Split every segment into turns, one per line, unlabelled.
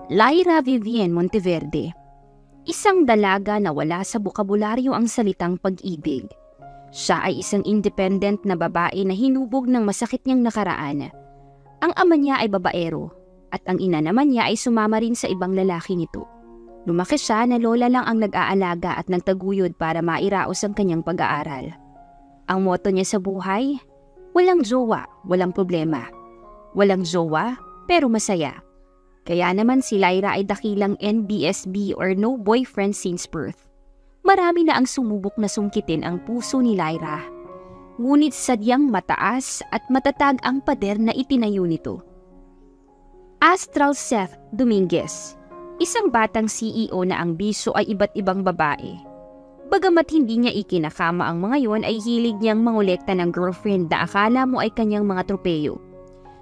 Lyra Vivian Monteverde. Isang dalaga na wala sa bokabularyo ang salitang pag-ibig. Siya ay isang independent na babae na hinubog ng masakit niyang nakaraan. Ang ama niya ay babaero at ang ina naman niya ay sumama rin sa ibang lalaki nito. Lumaki siya na lola lang ang nag-aalaga at nagtaguyod para mairaos ang kanyang pag-aaral. Ang motto niya sa buhay, walang jowa, walang problema. Walang jowa, pero masaya. Kaya naman si Lyra ay dakilang NBSB or no boyfriend since birth. Marami na ang sumubok na sungkitin ang puso ni Lyra. Ngunit sadyang mataas at matatag ang pader na itinayo nito. Astral Seth Dominguez, isang batang CEO na ang bisyo ay iba't ibang babae. Bagamat hindi niya ikinakama ang mga yon ay hilig niyang mangolekta ng girlfriend na akala mo ay kanyang mga tropeyo.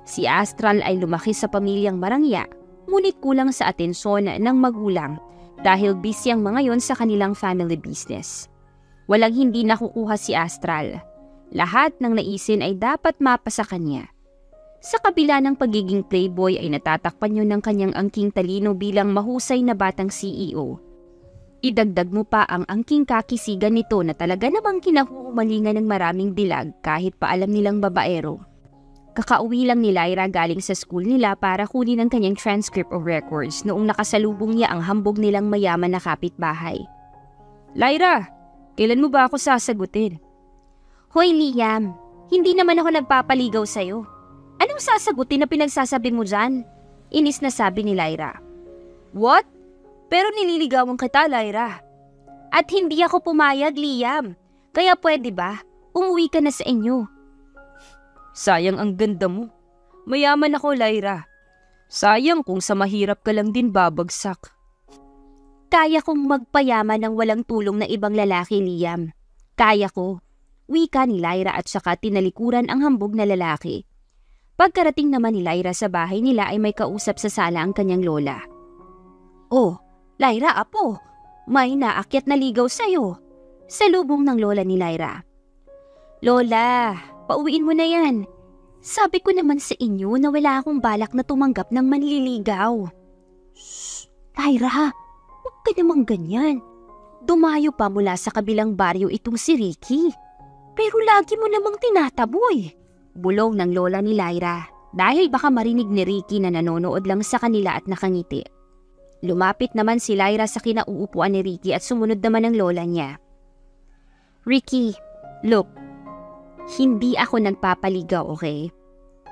Si Astral ay lumaki sa pamilyang marangya, ngunit kulang sa atensyon ng magulang dahil busy ang mga yon sa kanilang family business. Walang hindi nakukuha si Astral. Lahat ng naisin ay dapat mapasa kanya. Sa kabila ng pagiging playboy ay natatakpan yun ng kanyang angking talino bilang mahusay na batang CEO. Idagdag mo pa ang angking kakisigan nito na talaga namang kinahuhumalingan ng maraming dilag kahit pa alam nilang babaero. Kakauwi lang ni Lyra galing sa school nila para kunin ang kanyang transcript of records noong nakasalubong niya ang hambog nilang mayaman na kapitbahay. Lyra, kailan mo ba ako sasagutin? Hoy Liam, hindi naman ako nagpapaligaw sa'yo. Anong sasagutin na pinagsasabi mo dyan? Inis na sabi ni Lyra. What? Pero nililigawan kita, Lyra. At hindi ako pumayag, Liam. Kaya pwede ba? Umuwi ka na sa inyo. Sayang ang ganda mo. Mayaman ako, Lyra. Sayang kung sa mahirap ka lang din babagsak. Kaya kong magpayaman ng walang tulong na ibang lalaki, Liam. Kaya ko. Wika ni Lyra at saka tinalikuran ang hambog na lalaki. Pagkarating naman ni Lyra sa bahay nila ay may kausap sa sala ang kanyang lola. Oh, Lyra, apo. May naakyat na ligaw sa'yo. Salubong ng lola ni Lyra. Lola, pauwiin mo na yan. Sabi ko naman sa inyo na wala akong balak na tumanggap ng manliligaw. Shh, Lyra, huwag ka namang ganyan. Dumayo pa mula sa kabilang baryo itong si Ricky. Pero lagi mo namang tinataboy. Bulong ng lola ni Lyra dahil baka marinig ni Ricky na nanonood lang sa kanila at nakangiti. Lumapit naman si Lyra sa kinauupuan ni Ricky at sumunod naman ang lola niya. Ricky, look. Hindi ako nagpapaligaw, okay?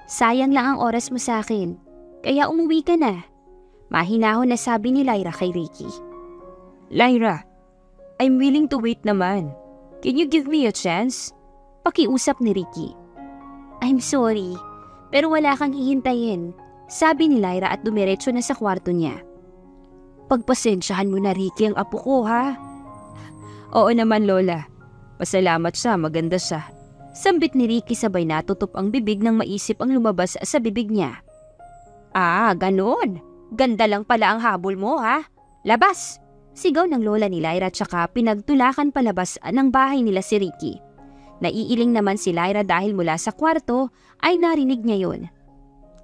Sayang lang ang oras mo sa akin, kaya umuwi ka na. Mahinahon na sabi ni Lyra kay Ricky. Lyra, I'm willing to wait naman. Can you give me a chance? Pakiusap ni Ricky. I'm sorry, pero wala kang hihintayin, sabi ni Lyra at dumiretso na sa kwarto niya. Pagpasensyahan mo na Ricky ang apo ko, ha? Oo naman, Lola. Pasalamat siya, maganda siya. Sambit ni Ricky sabay natutup ang bibig nang maisip ang lumabas sa bibig niya. Ah, ganon. Ganda lang pala ang habol mo, ha? Labas! Sigaw ng lola ni Lyra tsaka pinagtulakan palabas ng bahay nila si Ricky. Naiiling naman si Lyra dahil mula sa kwarto ay narinig niya yun.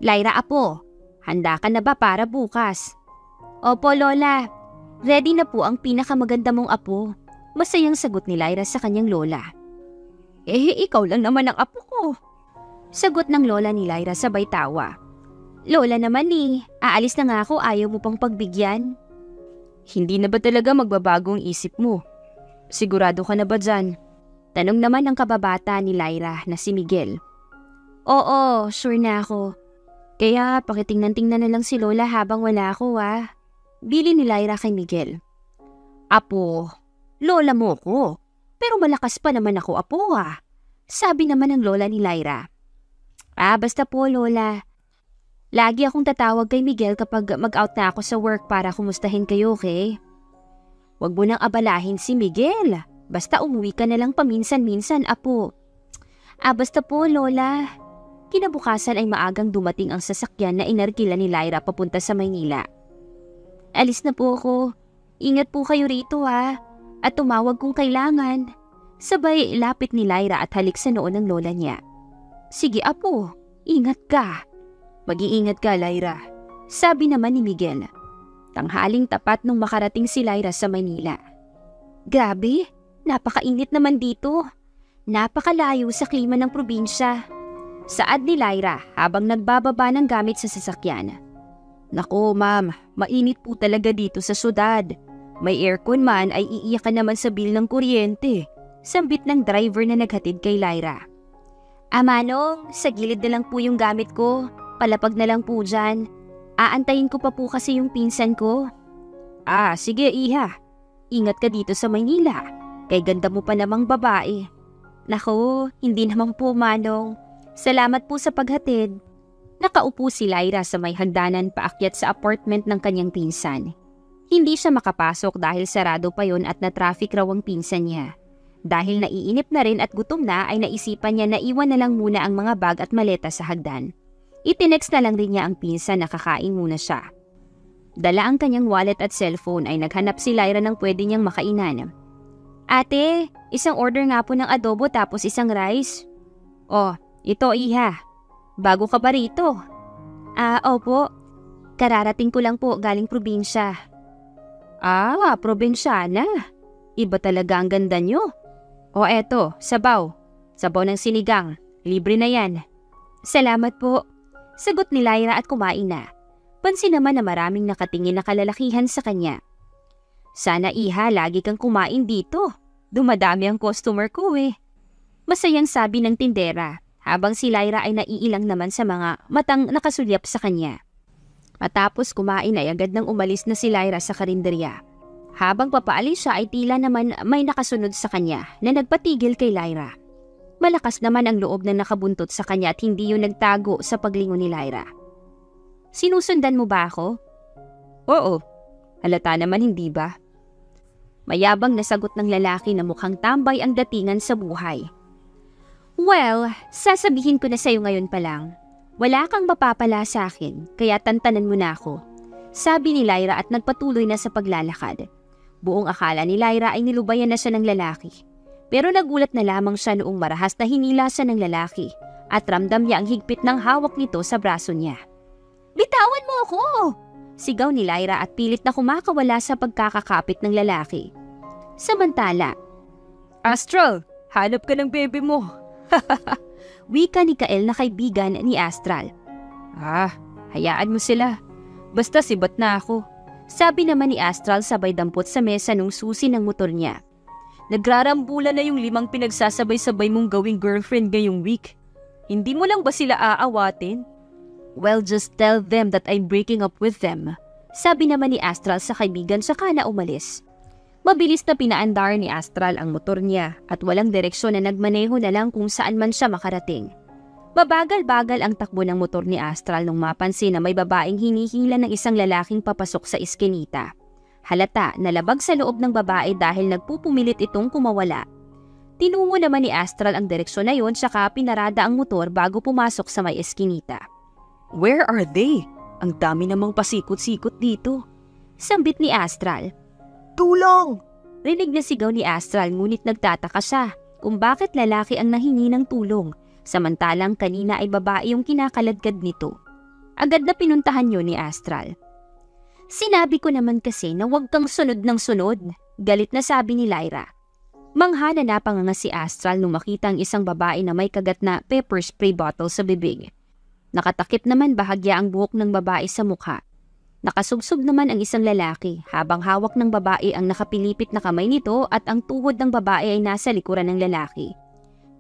Lyra, apo, handa ka na ba para bukas? Opo, Lola. Ready na po ang pinakamaganda mong apo. Masayang sagot ni Lyra sa kanyang lola. Ikaw lang naman ang apo ko. Sagot ng lola ni Lyra sabay tawa. Lola naman aalis na nga ako, ayaw mo pang pagbigyan? Hindi na ba talaga magbabago ang isip mo? Sigurado ka na ba dyan? Tanong naman ng kababata ni Lyra na si Miguel. Oo, sure na ako. Kaya pakitingnan-tingnan na lang si Lola habang wala ako, ha? Bili ni Lyra kay Miguel. Apo, Lola mo ko. Pero malakas pa naman ako, apo, ha? Sabi naman ng lola ni Lyra. Basta po, Lola. Lagi akong tatawag kay Miguel kapag mag-out na ako sa work para kumustahin kayo, okay? Huwag mo nang abalahin si Miguel. Basta umuwi ka na lang paminsan-minsan, apo. Basta po, Lola. Kinabukasan ay maagang dumating ang sasakyan na inarkila ni Lyra papunta sa Maynila. Alis na po ako. Ingat po kayo rito, ha? At tumawag kung kailangan. Sabay lapit ni Lyra at halik sa noo ng lola niya. Sige, apo. Ingat ka. Mag-iingat ka, Lyra. Sabi naman ni Miguel. Tanghaling tapat nung makarating si Lyra sa Manila. Grabe, napakainit naman dito. Napakalayo sa klima ng probinsya. Saad ni Lyra habang nagbababa ng gamit sa sasakyan. Nako ma'am, mainit po talaga dito sa syudad. May aircon man ay iiyak ka naman sa bill ng kuryente. Sambit ng driver na naghatid kay Lyra. Manong, sa gilid na lang po yung gamit ko. Palapag na lang po dyan. Aantayin ko pa po kasi yung pinsan ko. Sige iha. Ingat ka dito sa Maynila. Kay ganda mo pa namang babae. Nako, hindi naman po manong. Salamat po sa paghatid. Nakaupo si Lyra sa may hagdanan paakyat sa apartment ng kanyang pinsan. Hindi siya makapasok dahil sarado pa yon at na-traffic raw ang pinsan niya. Dahil naiinip na rin at gutom na ay naisipan niya na iwan na lang muna ang mga bag at maleta sa hagdan. Itinext na lang rin niya ang pinsan na kakain muna siya. Dala ang kanyang wallet at cellphone ay naghanap si Lyra ng pwede niyang makainan. Ate, isang order nga po ng adobo tapos isang rice. Oh, ito iha. Bago ka ba rito? Opo. Kararating ko lang po galing probinsya. Probinsyana. Iba talaga ang ganda nyo. O eto, sabaw. Sabaw ng sinigang. Libre na yan. Salamat po. Sagot ni Lyra at kumain na. Pansin naman na maraming nakatingin na kalalakihan sa kanya. Sana iha, lagi kang kumain dito. Dumadami ang customer ko eh. Masayang sabi ng tindera habang si Lyra ay naiilang naman sa mga matang nakasulyap sa kanya. Matapos kumain ay agad nang umalis na si Lyra sa karinderya. Habang papaalis siya ay tila naman may nakasunod sa kanya na nagpatigil kay Lyra. Malakas naman ang loob na nakabuntot sa kanya at hindi yun nagtago sa paglingon ni Lyra. Sinusundan mo ba ako? Oo. Halata naman hindi ba? Mayabang na sagot ng lalaki na mukhang tambay ang datingan sa buhay. Well, sasabihin ko na sa'yo ngayon pa lang. Wala kang mapapala sa akin, kaya tantanan mo na ako. Sabi ni Lyra at nagpatuloy na sa paglalakad. Buong akala ni Lyra ay nilubayan na siya ng lalaki. Pero nagulat na lamang siya noong marahas na hinilasan ng lalaki at ramdam niya ang higpit ng hawak nito sa braso niya. Bitawan mo ako! Sigaw ni Lyra at pilit na kumakawala sa pagkakakapit ng lalaki. Samantala, Astral, hanap ka ng bebe mo. Wika ni Kael na kaibigan ni Astral. Hayaan mo sila. Basta sibat na ako. Sabi naman ni Astral sabay dampot sa mesa nung susi ng motor niya. Nagrarambulan na yung 5 pinagsasabay-sabay mong gawing girlfriend ngayong week. Hindi mo lang ba sila aawatin? Well, just tell them that I'm breaking up with them. Sabi naman ni Astral sa kaibigan saka na umalis. Mabilis na pinaandar ni Astral ang motor niya at walang direksyon na nagmaneho na lang kung saan man siya makarating. Mabagal-bagal ang takbo ng motor ni Astral nung mapansin na may babaeng hinihila ng isang lalaking papasok sa iskinita. Halata na labag sa loob ng babae dahil nagpupumilit itong kumawala. Tinungo naman ni Astral ang direksyon na yon saka pinarada ang motor bago pumasok sa may eskinita. Where are they? Ang dami namang pasikot-sikot dito. Sambit ni Astral. Tulong! Rinig na sigaw ni Astral ngunit nagtataka siya kung bakit lalaki ang nahingi ng tulong. Samantalang kanina ay babae yung kinakaladkad nito. Agad na pinuntahan yun ni Astral. Sinabi ko naman kasi na huwag kang sunod ng sunod. Galit na sabi ni Lyra. Mangha na napanganga si Astral nung makita ang isang babae na may kagat na pepper spray bottle sa bibig. Nakatakip naman bahagya ang buhok ng babae sa mukha. Nakasubsob naman ang isang lalaki habang hawak ng babae ang nakapilipit na kamay nito at ang tuhod ng babae ay nasa likuran ng lalaki.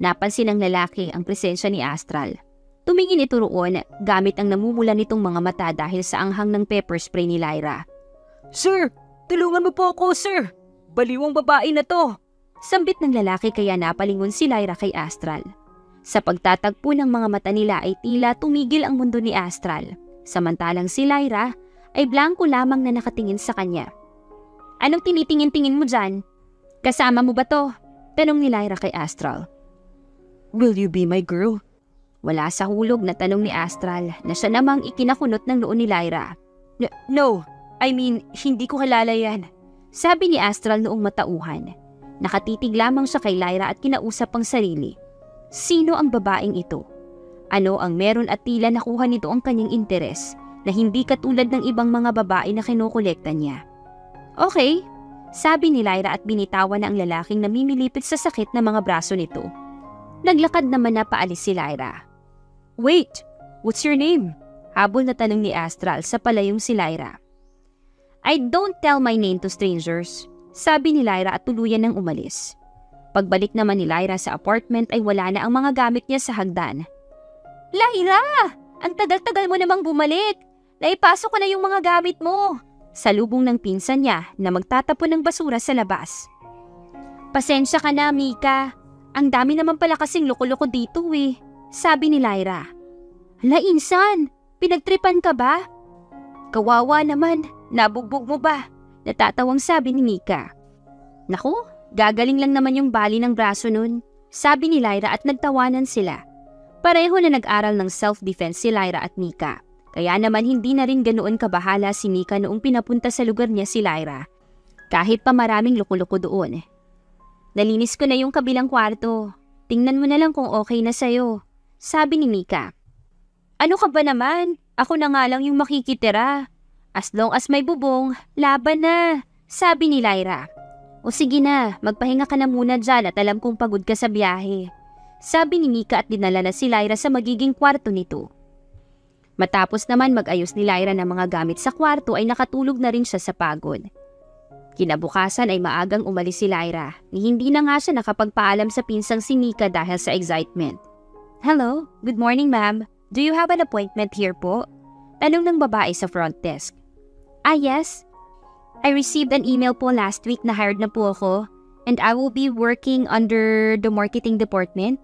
Napansin ng lalaki ang presensya ni Astral. Tumingin ito roon gamit ang namumula nitong mga mata dahil sa anghang ng pepper spray ni Lyra. Sir, tulungan mo po ako, sir! Baliwang babae na to! Sambit ng lalaki kaya napalingon si Lyra kay Astral. Sa pagtatagpo ng mga mata nila ay tila tumigil ang mundo ni Astral. Samantalang si Lyra ay blanko lamang na nakatingin sa kanya. Anong tinitingin-tingin mo dyan? Kasama mo ba to? Tanong ni Lyra kay Astral. Will you be my girl? Wala sa hulog na tanong ni Astral na siya namang ikinakunot ng noo ni Lyra. No, I mean, hindi ko kilala yan. Sabi ni Astral noong matauhan. Nakatitig lamang siya kay Lyra at kinausap ang sarili. Sino ang babaeng ito? Ano ang meron at tila nakuha nito ang kanyang interes na hindi katulad ng ibang mga babae na kinukolekta niya. Okay, sabi ni Lyra at binitawan na ang lalaking namimilipit sa sakit na mga braso nito. Naglakad naman na paalis si Lyra. Wait, what's your name? Habol na tanong ni Astral sa palayong si Lyra. I don't tell my name to strangers, sabi ni Lyra at tuluyan ng umalis. Pagbalik naman ni Lyra sa apartment ay wala na ang mga gamit niya sa hagdan. Lyra! Ang tagal-tagal mo namang bumalik! Naipasok ko na yung mga gamit mo! Salubong ng pinsan niya na magtatapon ng basura sa labas. Pasensya ka na, Mika. Ang dami naman pala kasing loko-loko dito eh, sabi ni Lyra. Hala, insan! Pinagtripan ka ba? Kawawa naman, nabugbog mo ba? Natatawang sabi ni Mika. Naku, gagaling lang naman yung bali ng braso nun, sabi ni Lyra at nagtawanan sila. Pareho na nag-aral ng self-defense si Lyra at Mika. Kaya naman hindi na rin ganoon kabahala si Mika noong pinapunta sa lugar niya si Lyra. Kahit pa maraming loko-loko doon. Nalinis ko na yung kabilang kwarto. Tingnan mo na lang kung okay na sa'yo, sabi ni Mika. Ano ka ba naman? Ako na nga lang yung makikitira. As long as may bubong, laban na, sabi ni Lyra. O sige na, magpahinga ka na muna dyan at alam kong pagod ka sa biyahe, sabi ni Mika at dinala na si Lyra sa magiging kwarto nito. Matapos naman mag-ayos ni Lyra ng mga gamit sa kwarto ay nakatulog na rin siya sa pagod. Kinabukasan ay maagang umalis si Lyra, ni hindi na nga siya nakapagpaalam sa pinsang si Mika dahil sa excitement. Hello, good morning ma'am. Do you have an appointment here po? Tanong ng babae sa front desk. Ah yes, I received an email po last week na hired na po ako and I will be working under the marketing department.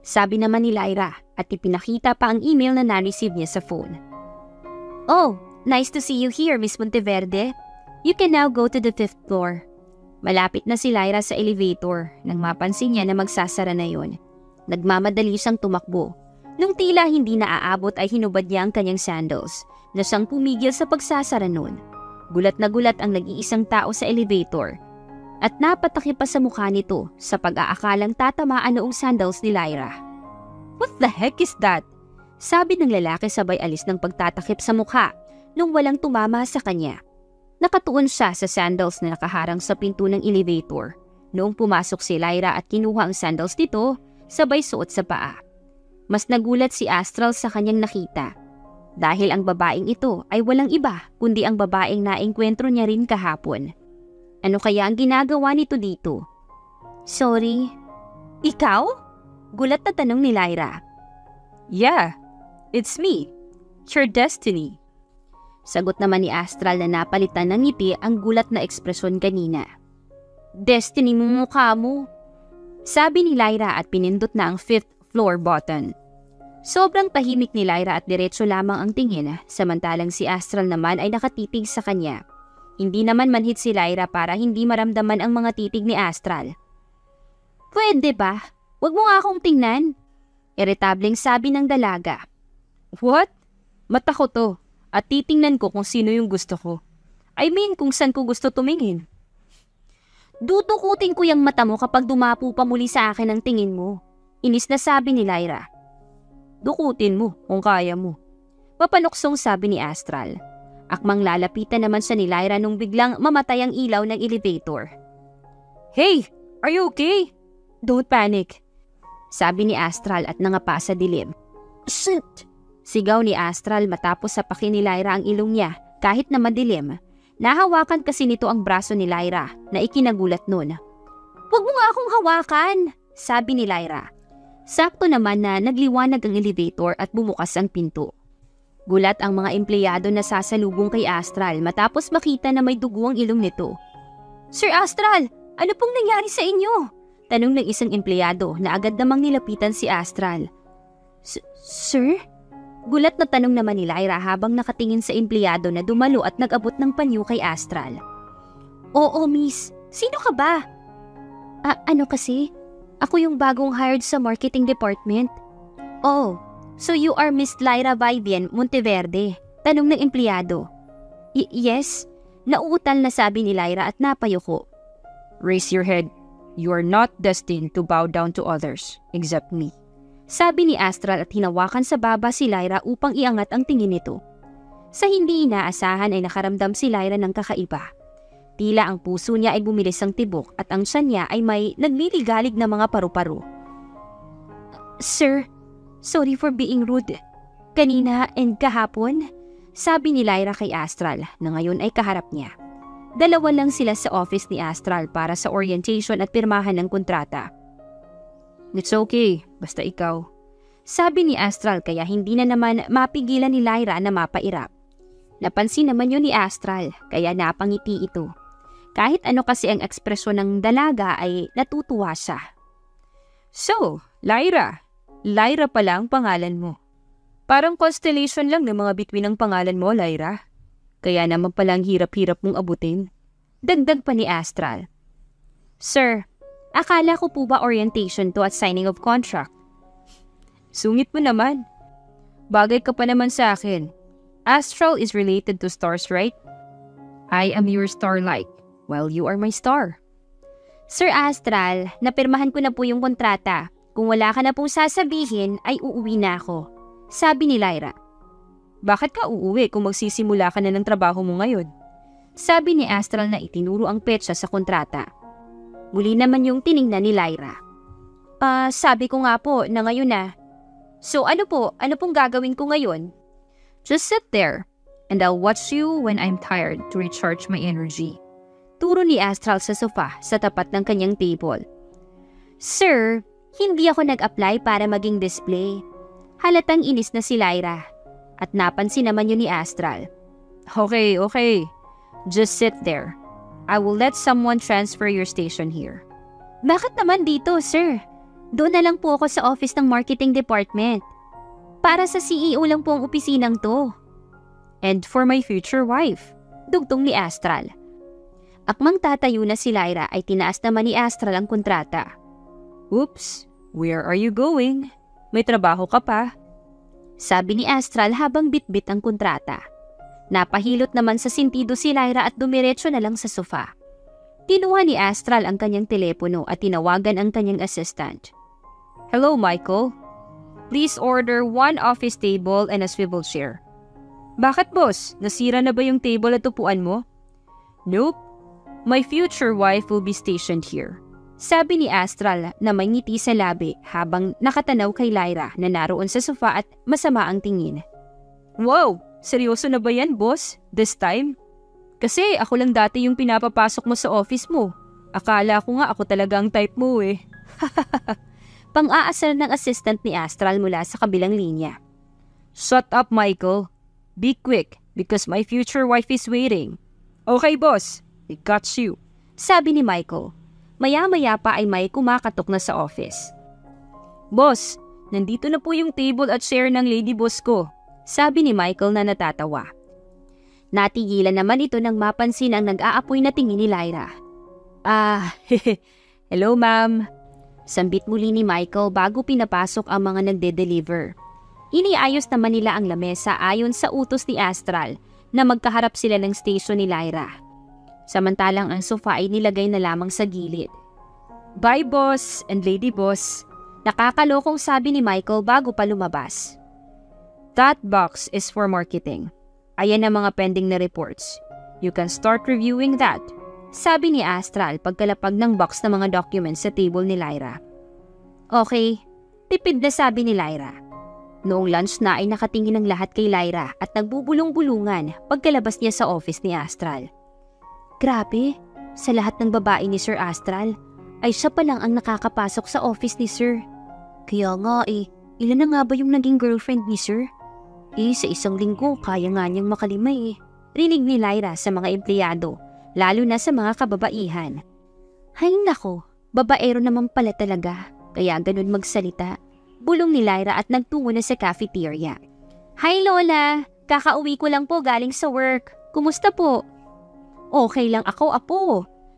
Sabi naman ni Lyra at ipinakita pa ang email na na-receive niya sa phone. Oh, nice to see you here, Miss Monteverde. You can now go to the 5th floor. Malapit na si Lyra sa elevator nang mapansin niya na magsasara na yon. Nagmamadali siyang tumakbo. Nung tila hindi naaabot ay hinubad niya ang kanyang sandals na siyang pumigil sa pagsasara nun. Gulat na gulat ang nag-iisang tao sa elevator at napatakip pa sa mukha nito sa pag-aakalang tatamaan noong sandals ni Lyra. What the heck is that? Sabi ng lalaki sabay alis ng pagtatakip sa mukha nung walang tumama sa kanya. Nakatuon siya sa sandals na nakaharang sa pinto ng elevator. Noong pumasok si Lyra at kinuha ang sandals nito, sabay suot sa paa. Mas nagulat si Astral sa kanyang nakita. Dahil ang babaeng ito ay walang iba kundi ang babaeng naengkwentro niya rin kahapon. Ano kaya ang ginagawa nito dito? Sorry. Ikaw? Gulat na tanong ni Lyra. Yeah, it's me. Your destiny. Sagot naman ni Astral na napalitan ng ngiti ang gulat na ekspresyon kanina. Destiny mo mukha mo. Sabi ni Lyra at pinindot na ang 5th floor button. Sobrang tahimik ni Lyra at diretso lamang ang tingin samantalang si Astral naman ay nakatitig sa kanya. Hindi naman manhid si Lyra para hindi maramdaman ang mga titig ni Astral. Pwede ba? Huwag mo nga akong tingnan. Irritableng sabi ng dalaga. What? Mata ko to at titingnan ko kung sino yung gusto ko. I mean kung saan ko gusto tumingin. Dudukutin ko yung mata mo kapag dumapo pa muli sa akin ang tingin mo. Inis na sabi ni Lyra. Dukutin mo kung kaya mo. Papaluksong sabi ni Astral. Akmang lalapitan naman siya ni Lyra nung biglang mamatay ang ilaw ng elevator. Hey! Are you okay? Don't panic. Sabi ni Astral at nangapa sa dilim. Shit! Sigaw ni Astral matapos sapakin ni Lyra ang ilong niya kahit na madilim. Nahawakan kasi nito ang braso ni Lyra na ikinagulat nun. Huwag mo nga akong hawakan! Sabi ni Lyra. Sakto naman na nagliwanag ang elevator at bumukas ang pinto. Gulat ang mga empleyado na sasalubong kay Astral matapos makita na may dugo ang ilong nito. Sir Astral, ano pong nangyari sa inyo? Tanong ng isang empleyado na agad namang nilapitan si Astral. Sir? Gulat na tanong naman ni Lyra habang nakatingin sa empleyado na dumalo at nag-abot ng panyo kay Astral. Oo, miss. Sino ka ba? Ano kasi? Ako yung bagong hired sa marketing department. Oh, so you are Miss Lyra Vivian Monteverde? Tanong ng empleyado. Yes, nauutal na sabi ni Lyra at napayuko. Raise your head. You are not destined to bow down to others, except me. Sabi ni Astral at hinawakan sa baba si Lyra upang iangat ang tingin nito. Sa hindi inaasahan ay nakaramdam si Lyra ng kakaiba. Tila ang puso niya ay bumilis ang tibok at ang tiyan niya ay may nagliligalig na mga paru-paro. Sir, sorry for being rude. Kanina and kahapon, sabi ni Lyra kay Astral na ngayon ay kaharap niya. Dalawa lang sila sa office ni Astral para sa orientation at pirmahan ng kontrata. It's okay, basta ikaw. Sabi ni Astral kaya hindi na naman mapigilan ni Lyra na mapairap. Napansin naman yun ni Astral kaya napangiti ito. Kahit ano kasi ang ekspresyon ng dalaga ay natutuwa siya. So, Lyra. Lyra pala ang pangalan mo. Parang constellation lang ng mga bituin ng pangalan mo, Lyra. Kaya naman palang hirap-hirap mong abutin. Dagdag pa ni Astral. Sir, akala ko po ba orientation to at signing of contract? Sungit mo naman. Bagay ka pa naman sa akin. Astral is related to stars, right? I am your star-like, while you are my star. Sir Astral, napirmahan ko na po yung kontrata. Kung wala ka na pong sasabihin, ay uuwi na ako. Sabi ni Lyra. Bakit ka uuwi kung magsisimula ka na ng trabaho mo ngayon? Sabi ni Astral na itinuro ang petsa sa kontrata. Muli naman yung tiningnan ni Lyra. Sabi ko nga po na ngayon na. So ano pong gagawin ko ngayon? Just sit there and I'll watch you when I'm tired to recharge my energy. Turo ni Astral sa sofa sa tapat ng kanyang table. Sir, hindi ako nag-apply para maging display. Halatang inis na si Lyra. At napansin naman yun ni Astral. Okay. Just sit there. I will let someone transfer your station here. Bakit naman dito, sir? Doon na lang po ako sa office ng marketing department. Para sa CEO lang po ang opisinang to. And for my future wife. Dugtong ni Astral. Akmang tatayo na si Lyra ay tinaas naman ni Astral ang kontrata. Oops, where are you going? May trabaho ka pa? Sabi ni Astral habang bitbit ang kontrata. Napahilot naman sa sintido si Lyra at dumiretso na lang sa sofa. Kinuha ni Astral ang kanyang telepono at tinawagan ang kanyang assistant. Hello, Michael. Please order 1 office table and a swivel chair. Bakit, boss? Nasira na ba yung table at upuan mo? Nope. My future wife will be stationed here. Sabi ni Astral na may ngiti sa labi habang nakatanaw kay Lyra na naroon sa sofa at masama ang tingin. Wow! Seryoso na ba yan, boss? This time? Kasi ako lang dati yung pinapapasok mo sa office mo. Akala ko nga ako talaga ang type mo eh. Pang-aasar ng assistant ni Astral mula sa kabilang linya. Shut up, Michael. Be quick because my future wife is waiting. Okay, boss. I got you. Sabi ni Michael. Maya-maya pa ay may kumakatok na sa office. Boss, nandito na po yung table at chair ng lady boss ko. Sabi ni Michael na natatawa. Natigilan naman ito nang mapansin ang nag-aapoy na tingin ni Lyra. Hello ma'am. Sambit muli ni Michael bago pinapasok ang mga nagde-deliver. Iniayos naman nila ang lamesa ayon sa utos ni Astral na magkaharap sila ng station ni Lyra. Samantalang ang sofa ay nilagay na lamang sa gilid. Bye boss and lady boss. Nakakalokong sabi ni Michael bago pa lumabas. That box is for marketing. Ayan ang mga pending na reports. You can start reviewing that. Sabi ni Astral pagkalapag ng box ng mga documents sa table ni Lyra. Okay, tipid na sabi ni Lyra. Noong lunch na ay nakatingin ang lahat kay Lyra at nagbubulong-bulungan pagkalabas niya sa office ni Astral. Grabe, sa lahat ng babae ni Sir Astral, ay siya pa lang ang nakakapasok sa office ni Sir. Kaya nga ilan na nga ba yung naging girlfriend ni Sir? Sa isang linggo, kaya nga niyang makalimay. Rinig ni Lyra sa mga empleyado, lalo na sa mga kababaihan. Hay nako, babaero naman pala talaga, kaya ganun magsalita. Bulong ni Lyra at nagtungo na sa cafeteria. Hi Lola, kakauwi ko lang po galing sa work. Kumusta po? Okay lang ako, apo.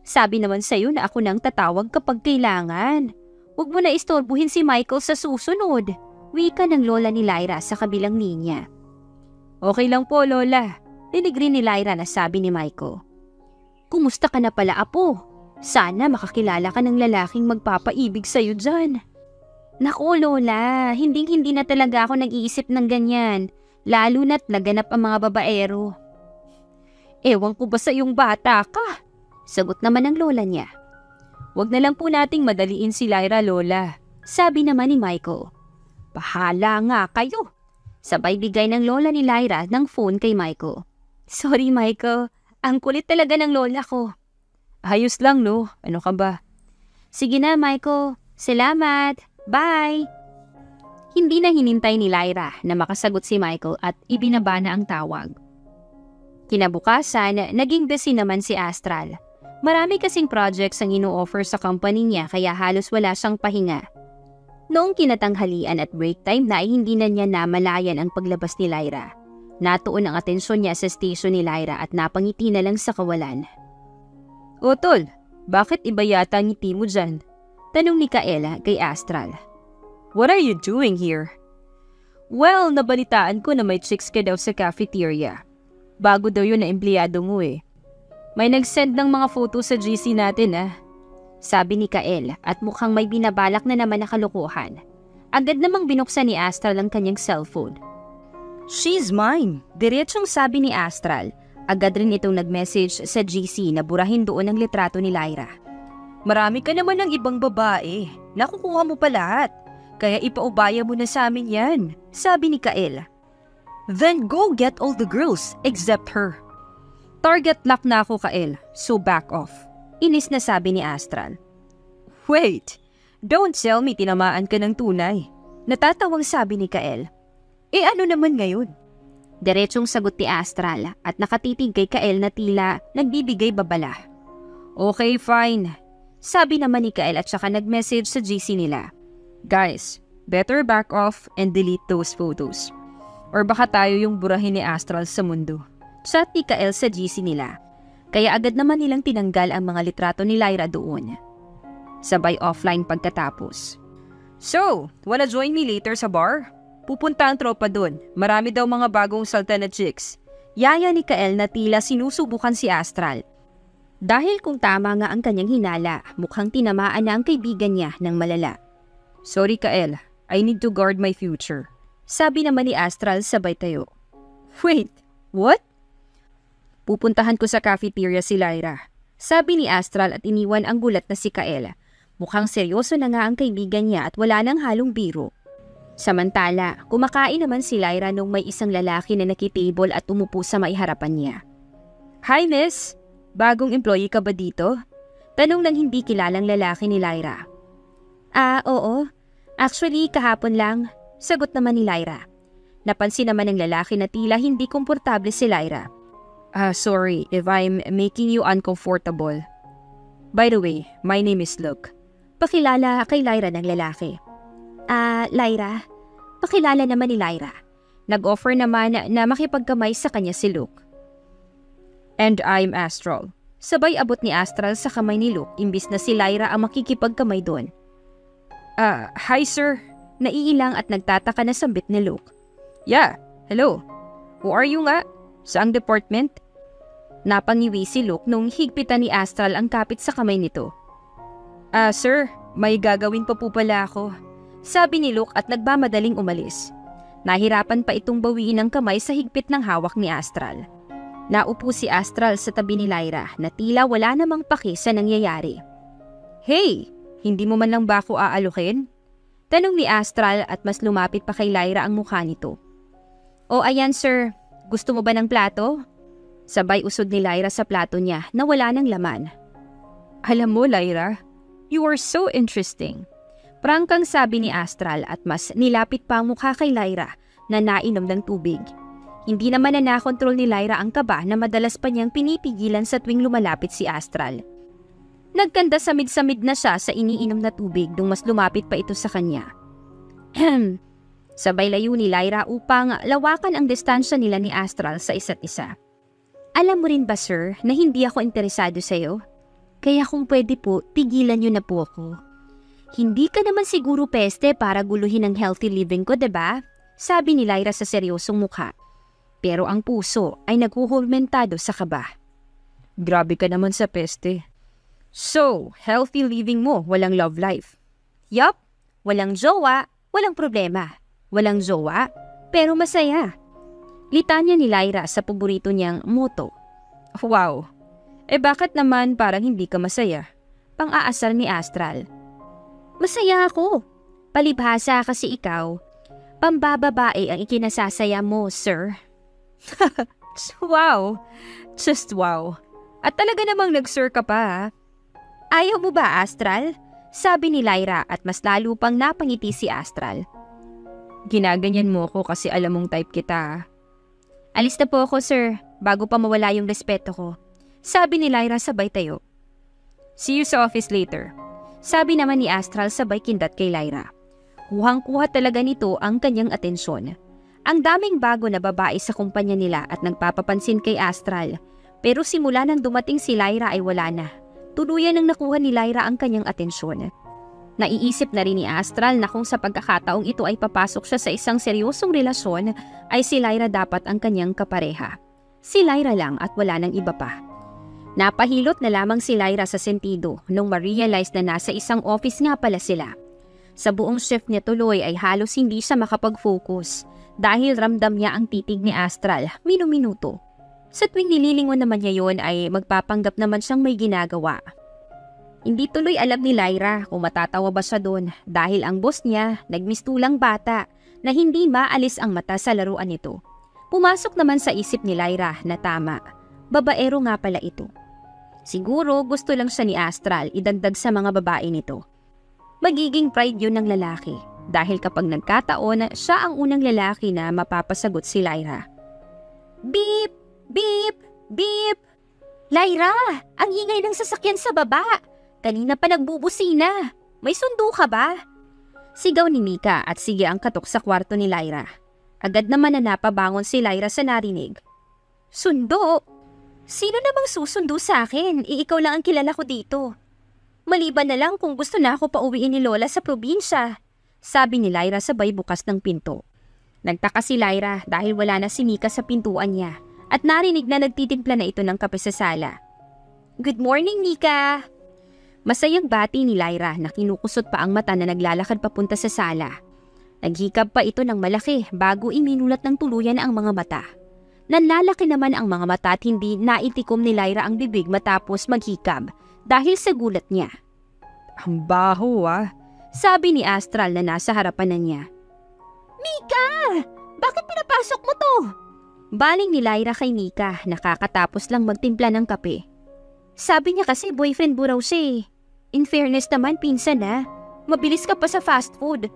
Sabi naman sa'yo na ako nang tatawag kapag kailangan. Huwag mo na istorbuhin si Michael sa susunod. Wika ng lola ni Lyra sa kabilang linya. Okay lang po, Lola. Rinig rin ni Lyra na sabi ni Michael. Kumusta ka na pala, apo? Sana makakilala ka ng lalaking magpapaibig sa'yo dyan. Naku, Lola. Hindi na talaga ako nag-iisip ng ganyan. lalo na't laganap ang mga babaero. Ewan ko ba sa iyong bata ka? Sagot naman ng lola niya. Huwag na lang po nating madaliin si Lyra, lola. Sabi naman ni Michael. Bahala nga kayo. Sabay bigay ng lola ni Lyra ng phone kay Michael. Sorry Michael, ang kulit talaga ng lola ko. Ayos lang no, ano ka ba? Sige na Michael, salamat, bye! Hindi na hinintay ni Lyra na makasagot si Michael at ibinaba na ang tawag. Kinabukasan, naging busy naman si Astral. Marami kasing projects ang ino-offer sa company niya kaya halos wala siyang pahinga. Noong kinatanghalian at break time na ay hindi na niya namalayan ang paglabas ni Lyra. Natuon ang atensyon niya sa station ni Lyra at napangiti na lang sa kawalan. O tol, bakit iba yata ang ngiti mo dyan? Tanong ni Kaela kay Astral. What are you doing here? Well, nabalitaan ko na may chicks ka daw sa cafeteria. Bago daw yun na empleyado mo eh. May nag-send ng mga photo sa GC natin Sabi ni Kael at mukhang may binabalak na naman na kalokohan. Agad namang binuksan ni Astral ang kanyang cellphone. She's mine, diretsong sabi ni Astral. Agad rin itong nag-message sa GC na burahin doon ang litrato ni Lyra. Marami ka naman ng ibang babae. Nakukuha mo pa lahat. Kaya ipaubaya mo na sa amin yan, sabi ni Kael. Then go get all the girls except her. Target lock na ako, Kael, so back off. Inis na sabi ni Astral. Wait, don't tell me tinamaan ka ng tunay. Natatawang sabi ni Kael. Ano naman ngayon? Diretsong sagot ni Astral at nakatitig kay Kael na tila nagbibigay babala. Okay, fine. Sabi naman ni Kael at saka nag-message sa GC nila. Guys, better back off and delete those photos. Or baka tayo yung burahin ni Astral sa mundo. Chat ni Kael sa GC nila. Kaya agad naman nilang tinanggal ang mga litrato ni Lyra doon. Sabay offline pagkatapos. So, wanna join me later sa bar? Pupunta ang tropa doon. Marami daw mga bagong salta na chicks. Yaya ni Kael na tila sinusubukan si Astral. Dahil kung tama nga ang kanyang hinala, mukhang tinamaan na ang kaibigan niya ng malala. Sorry Kael, I need to guard my future. Sabi naman ni Astral sabay tayo. Wait, what? Pupuntahan ko sa cafeteria si Lyra. Sabi ni Astral at iniwan ang gulat na si Kael. Mukhang seryoso na nga ang kaibigan niya at wala nang halong biro. Samantala, kumakain naman si Lyra nung may isang lalaki na nakitable at umupo sa maiharapan niya. Hi miss, bagong employee ka ba dito? Tanong ng hindi kilalang lalaki ni Lyra. Oo. Actually, kahapon lang. Sagot naman ni Lyra. Napansin naman ng lalaki na tila hindi komportable si Lyra. Sorry if I'm making you uncomfortable. By the way, my name is Luke. Pakilala kay Lyra ng lalaki. Lyra? Pakilala naman ni Lyra. Nag-offer naman na makipagkamay sa kanya si Luke. And I'm Astral. Sabay abot ni Astral sa kamay ni Luke imbis na si Lyra ang makikipagkamay doon. Hi sir. Naiilang at nagtataka na sambit ni Luke. Yeah, hello. Who are you nga? Saang department? Napangiwi si Luke nung higpitan ni Astral ang kapit sa kamay nito. Sir, may gagawin pa po pala ako. Sabi ni Luke at nagmamadaling umalis. Nahirapan pa itong bawiin ang kamay sa higpit ng hawak ni Astral. Naupo si Astral sa tabi ni Lyra na tila wala namang paki sa nangyayari. Hey, hindi mo man lang ba ako aalukin? Tanong ni Astral at mas lumapit pa kay Lyra ang mukha nito. O ayan sir, gusto mo ba ng plato? Sabay usod ni Lyra sa plato niya na wala ng laman. Alam mo Lyra, you are so interesting. Prangkang sabi ni Astral at mas nilapit pa ang mukha kay Lyra na nainom ng tubig. Hindi naman na nakontrol ni Lyra ang kaba na madalas pa niyang pinipigilan sa tuwing lumalapit si Astral. Nagkanda samid-samid na siya sa iniinom na tubig nung mas lumapit pa ito sa kanya. Sabay layo ni Lyra upang lawakan ang distansya nila ni Astral sa isa't isa. Alam mo rin ba sir na hindi ako interesado sa'yo? Kaya kung pwede po, tigilan niyo na po ako. Hindi ka naman siguro peste para guluhin ang healthy living ko, diba? Sabi ni Lyra sa seryosong mukha. Pero ang puso ay naghuhulmentado sa kaba. Grabe ka naman sa peste. So, healthy living mo, walang love life. Yup, walang jowa, walang problema. Walang jowa, pero masaya. Litanya ni Lyra sa paborito niyang motto. Wow! Bakit naman parang hindi ka masaya? Pang-aasar ni Astral. Masaya ako. Palibhasa kasi ikaw. Pambababae ang ikinasasaya mo, sir. Wow! Just wow! At talaga namang nag-sir ka pa, ha? Ayaw mo ba, Astral? Sabi ni Lyra at mas lalo pang napangiti si Astral. Ginaganyan mo ko kasi alam mong type kita. Alis na po ako, sir, bago pa mawala yung respeto ko. Sabi ni Lyra sabay tayo. See you sa office later. Sabi naman ni Astral sabay kindat kay Lyra. Kuhang-kuha talaga nito ang kanyang atensyon. Ang daming bago na babae sa kumpanya nila at nagpapapansin kay Astral. Pero simula nang dumating si Lyra ay wala na. Tuluyan nang nakuha ni Lyra ang kanyang atensyon. Naiisip na rin ni Astral na kung sa pagkakataong ito ay papasok siya sa isang seryosong relasyon, ay si Lyra dapat ang kanyang kapareha. Si Lyra lang at wala nang iba pa. Napahilot na lamang si Lyra sa sentido nung ma-realize na nasa isang office nga pala sila. Sa buong shift niya tuloy ay halos hindi siya makapag-focus dahil ramdam niya ang titig ni Astral minu-minuto. Sa tuwing nililingon naman niya yon ay magpapanggap naman siyang may ginagawa. Hindi tuloy alam ni Lyra kung matatawa ba siya doon dahil ang boss niya nagmistulang bata na hindi maalis ang mata sa laruan nito. Pumasok naman sa isip ni Lyra na tama, babaero nga pala ito. Siguro gusto lang siya ni Astral idagdag sa mga babae nito. Magiging pride yun ng lalaki dahil kapag nagkataon siya ang unang lalaki na mapapasagot si Lyra. Beep! Beep! Beep! Lyra! Ang ingay ng sasakyan sa baba! Kanina pa nagbubusina. May sundo ka ba? Sigaw ni Mika at sige ang katok sa kwarto ni Lyra. Agad naman na napabangon si Lyra sa narinig. Sundo? Sino namang susundo sa akin? Ikaw lang ang kilala ko dito. Maliban na lang kung gusto na ako pauwiin ni Lola sa probinsya. Sabi ni Lyra sabay bukas ng pinto. Nagtaka si Lyra dahil wala na si Mika sa pintuan niya at narinig na nagtitimpla na ito ng kape sa sala. Good morning, Mika! Masayang bati ni Lyra na kinukusot pa ang mata na naglalakad papunta sa sala. Naghikab pa ito ng malaki bago iminulat ng tuluyan ang mga mata. Nanlalaki naman ang mga mata at hindi naitikom ni Lyra ang bibig matapos maghikab dahil sa gulat niya. Ang baho sabi ni Astral na nasa harapan na niya. Mika! Bakit pinapasok mo to? Baling ni Lyra kay Mika nakakatapos lang magtimpla ng kape. Sabi niya kasi boyfriend mo raw siya. In fairness naman, pinsan mabilis ka pa sa fast food.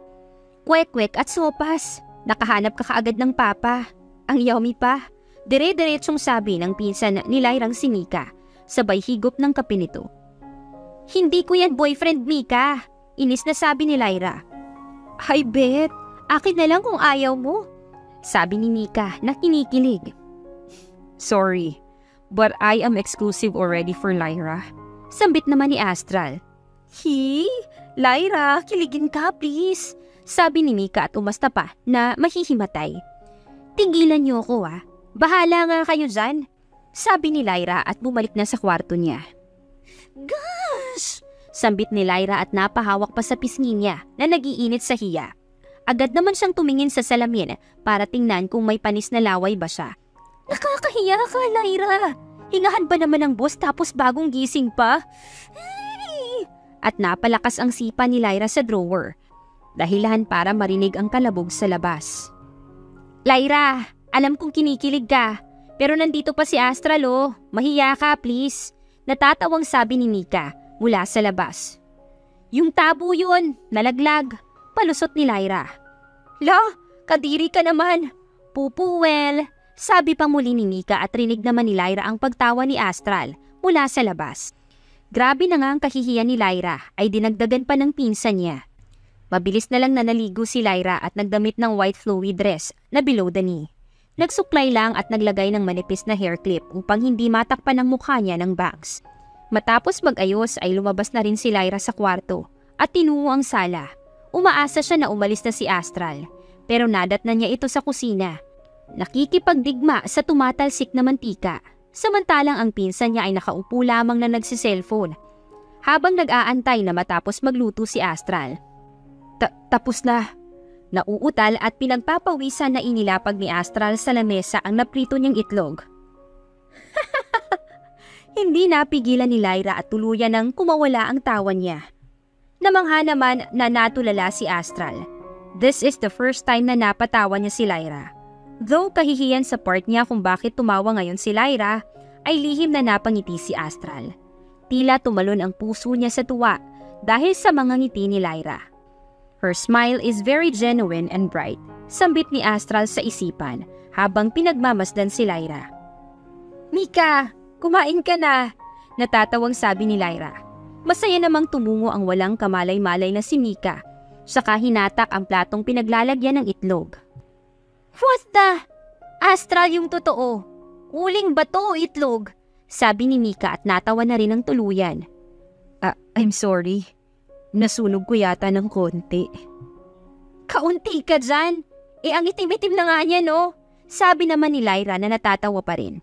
Kwek-kwek at sopas. Nakahanap ka kaagad ng papa. Ang yummy pa. Dire-diretsong sabi ng pinsan ni Lyrang si Mika. Sabay higop ng kape nito. Hindi ko yan boyfriend, Mika. Inis na sabi ni Lyra. I bet. Akin na lang kung ayaw mo. Sabi ni Mika na kinikilig. Sorry, but I am exclusive already for Lyra. Sambit naman ni Astral. Lyra, kiligin ka please. Sabi ni Mika at umasta pa na mahihimatay. Tigilan niyo ako Bahala nga kayo dyan. Sabi ni Lyra at bumalik na sa kwarto niya. Gosh! Sambit ni Lyra at napahawak pa sa pisngi niya na nagiinit sa hiya. Agad naman siyang tumingin sa salamin para tingnan kung may panis na laway ba siya. Nakakahiya ka, Lyra. Hingahan ba naman ng boss tapos bagong gising pa? At napalakas ang sipa ni Lyra sa drawer. Dahilan para marinig ang kalabog sa labas. Lyra, alam kong kinikilig ka. Pero nandito pa si Astral Mahiya ka please. Natatawang sabi ni Mika mula sa labas. Yung tabo yun, nalaglag. Palusot ni Lyra. La, kadiri ka naman. Pupuwel. Sabi pa muli ni Mika at rinig naman ni Lyra ang pagtawa ni Astral mula sa labas. Grabe na nga ang kahihiyan ni Lyra ay dinagdagan pa ng pinsan niya. Mabilis na lang nanaligo si Lyra at nagdamit ng white flowy dress na below the knee. Nagsuklay lang at naglagay ng manipis na hair clip upang hindi matakpan ang mukha niya ng bangs. Matapos mag-ayos ay lumabas na rin si Lyra sa kwarto at tinungo ang sala. Umaasa siya na umalis na si Astral pero nadat na niya ito sa kusina. Nakikipagdigma sa tumatalsik na mantika, samantalang ang pinsan niya ay nakaupo lamang na nagsiselfone. Habang nag-aantay na matapos magluto si Astral. Tapos na. Nauutal at pinagpapawisan na inilapag ni Astral sa lamesa ang naprito niyang itlog. Hindi napigilan ni Lyra at tuluyan ng kumawala ang tawa niya. Namangha naman na natulala si Astral. This is the first time na napatawa niya si Lyra. Though kahihiyan sa part niya kung bakit tumawa ngayon si Lyra, ay lihim na napangiti si Astral. Tila tumalon ang puso niya sa tuwa dahil sa mga ngiti ni Lyra. Her smile is very genuine and bright, sambit ni Astral sa isipan habang pinagmamasdan si Lyra. "Mika, kumain ka na," natatawang sabi ni Lyra. Masaya namang tumungo ang walang kamalay-malay na si Mika, saka hinatak ang platong pinaglalagyan ng itlog. "What the? Astral yung totoo. Uling ba to o itlog?" sabi ni Mika at natawa na rin ng tuluyan. I'm sorry. Nasunog ko yata ng konti." "Kaunti ka dyan? Ang itim-itim na nga niya, no?" sabi naman ni Lyra na natatawa pa rin.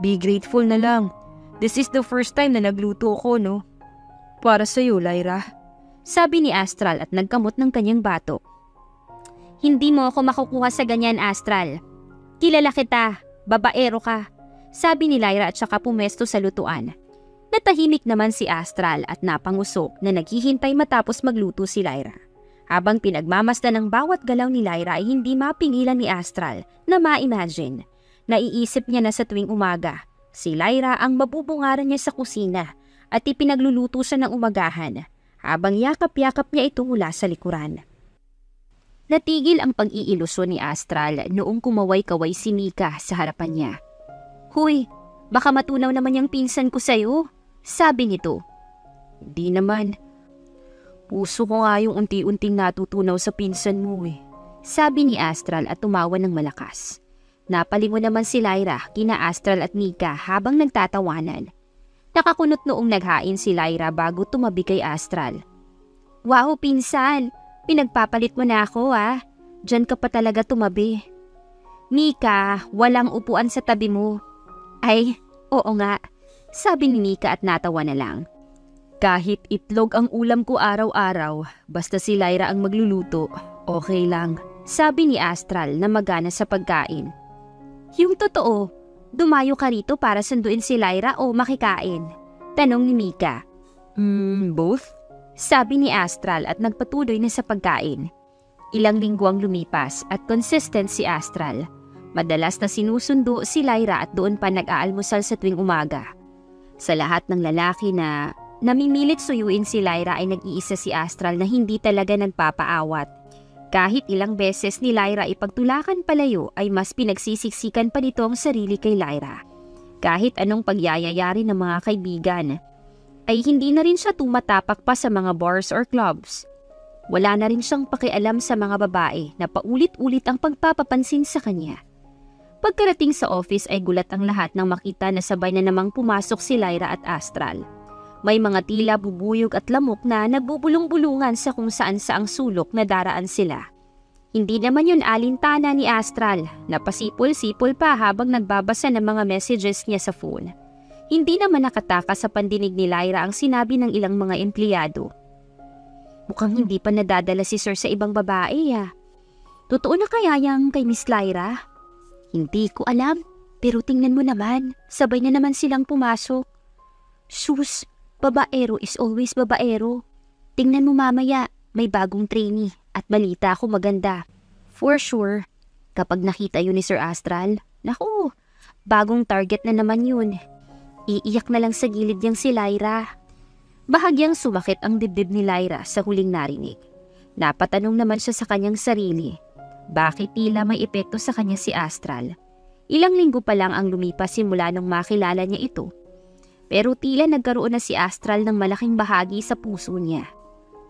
"Be grateful na lang. This is the first time na nagluto ko, no? Para sa'yo, Lyra," sabi ni Astral at nagkamot ng kanyang batok. "Hindi mo ako makukuha sa ganyan, Astral. Kilala kita, babaero ka," sabi ni Lyra at saka pumesto sa lutuan. Natahimik naman si Astral at napangusok na naghihintay matapos magluto si Lyra. Habang pinagmamasdan ng bawat galaw ni Lyra ay hindi mapigilan ni Astral na ma-imagine. Naiisip niya na sa tuwing umaga, si Lyra ang mabubungaran niya sa kusina at ipinagluluto siya ng umagahan habang yakap-yakap niya ito mula sa likuran. Natigil ang pag-iilusyon ni Astral noong kumaway-kaway si Mika sa harapan niya. "Huy, baka matunaw naman yung pinsan ko sa'yo," sabi nito. "Di naman. Puso ko nga yung unti-unting natutunaw sa pinsan mo eh," sabi ni Astral at tumawa ng malakas. Napalingon naman si Lyra kina Astral at Mika habang nagtatawanan. Nakakunot noong naghain si Lyra bago tumabi kay Astral. "Wow, pinsan! Pinagpapalit mo na ako ah. Diyan ka pa talaga tumabi." "Mika, walang upuan sa tabi mo." "Ay, oo nga," sabi ni Mika at natawa na lang. "Kahit itlog ang ulam ko araw-araw, basta si Lyra ang magluluto, okay lang," sabi ni Astral na magana sa pagkain. "Yung totoo, dumayo ka rito para sunduin si Lyra o makikain?" tanong ni Mika. Both," sabi ni Astral at nagpatuloy na sa pagkain. Ilang linggo ang lumipas at consistent si Astral. Madalas na sinusundo si Lyra at doon pa nag-aalmusal sa tuwing umaga. Sa lahat ng lalaki na namimilit suyuin si Lyra ay nag-iisa si Astral na hindi talaga nagpapaawat. Kahit ilang beses ni Lyra ipagtulakan palayo ay mas pinagsisiksikan pa nito ang sarili kay Lyra. Kahit anong pagyayayari ng mga kaibigan, ay hindi na rin siya tumatapak pa sa mga bars or clubs. Wala na rin siyang pakialam sa mga babae na paulit-ulit ang pagpapapansin sa kanya. Pagkarating sa office ay gulat ang lahat nang makita na sabay na namang pumasok si Lyra at Astral. May mga tila bubuyog at lamok na nagbubulong-bulungan sa kung saan saang sulok na daraan sila. Hindi naman yun alintana ni Astral, napasipol-sipol pa habang nagbabasa ng mga messages niya sa phone. Hindi naman nakataka sa pandinig ni Lyra ang sinabi ng ilang mga empleyado. "Mukhang hindi pa nadadala si Sir sa ibang babae ah. Totoo na kaya yang kay Miss Lyra?" "Hindi ko alam, pero tingnan mo naman, sabay na naman silang pumasok." "Sus, babaero is always babaero. Tingnan mo mamaya, may bagong trainee at balita ako maganda. For sure, kapag nakita yun ni Sir Astral, naku, bagong target na naman yun. Iiyak na lang sa gilid niyang si Lyra." Bahagyang sumakit ang dibdib ni Lyra sa huling narinig. Napatanong naman siya sa kanyang sarili. Bakit tila may epekto sa kanya si Astral? Ilang linggo pa lang ang lumipas simula nung makilala niya ito. Pero tila nagkaroon na si Astral ng malaking bahagi sa puso niya.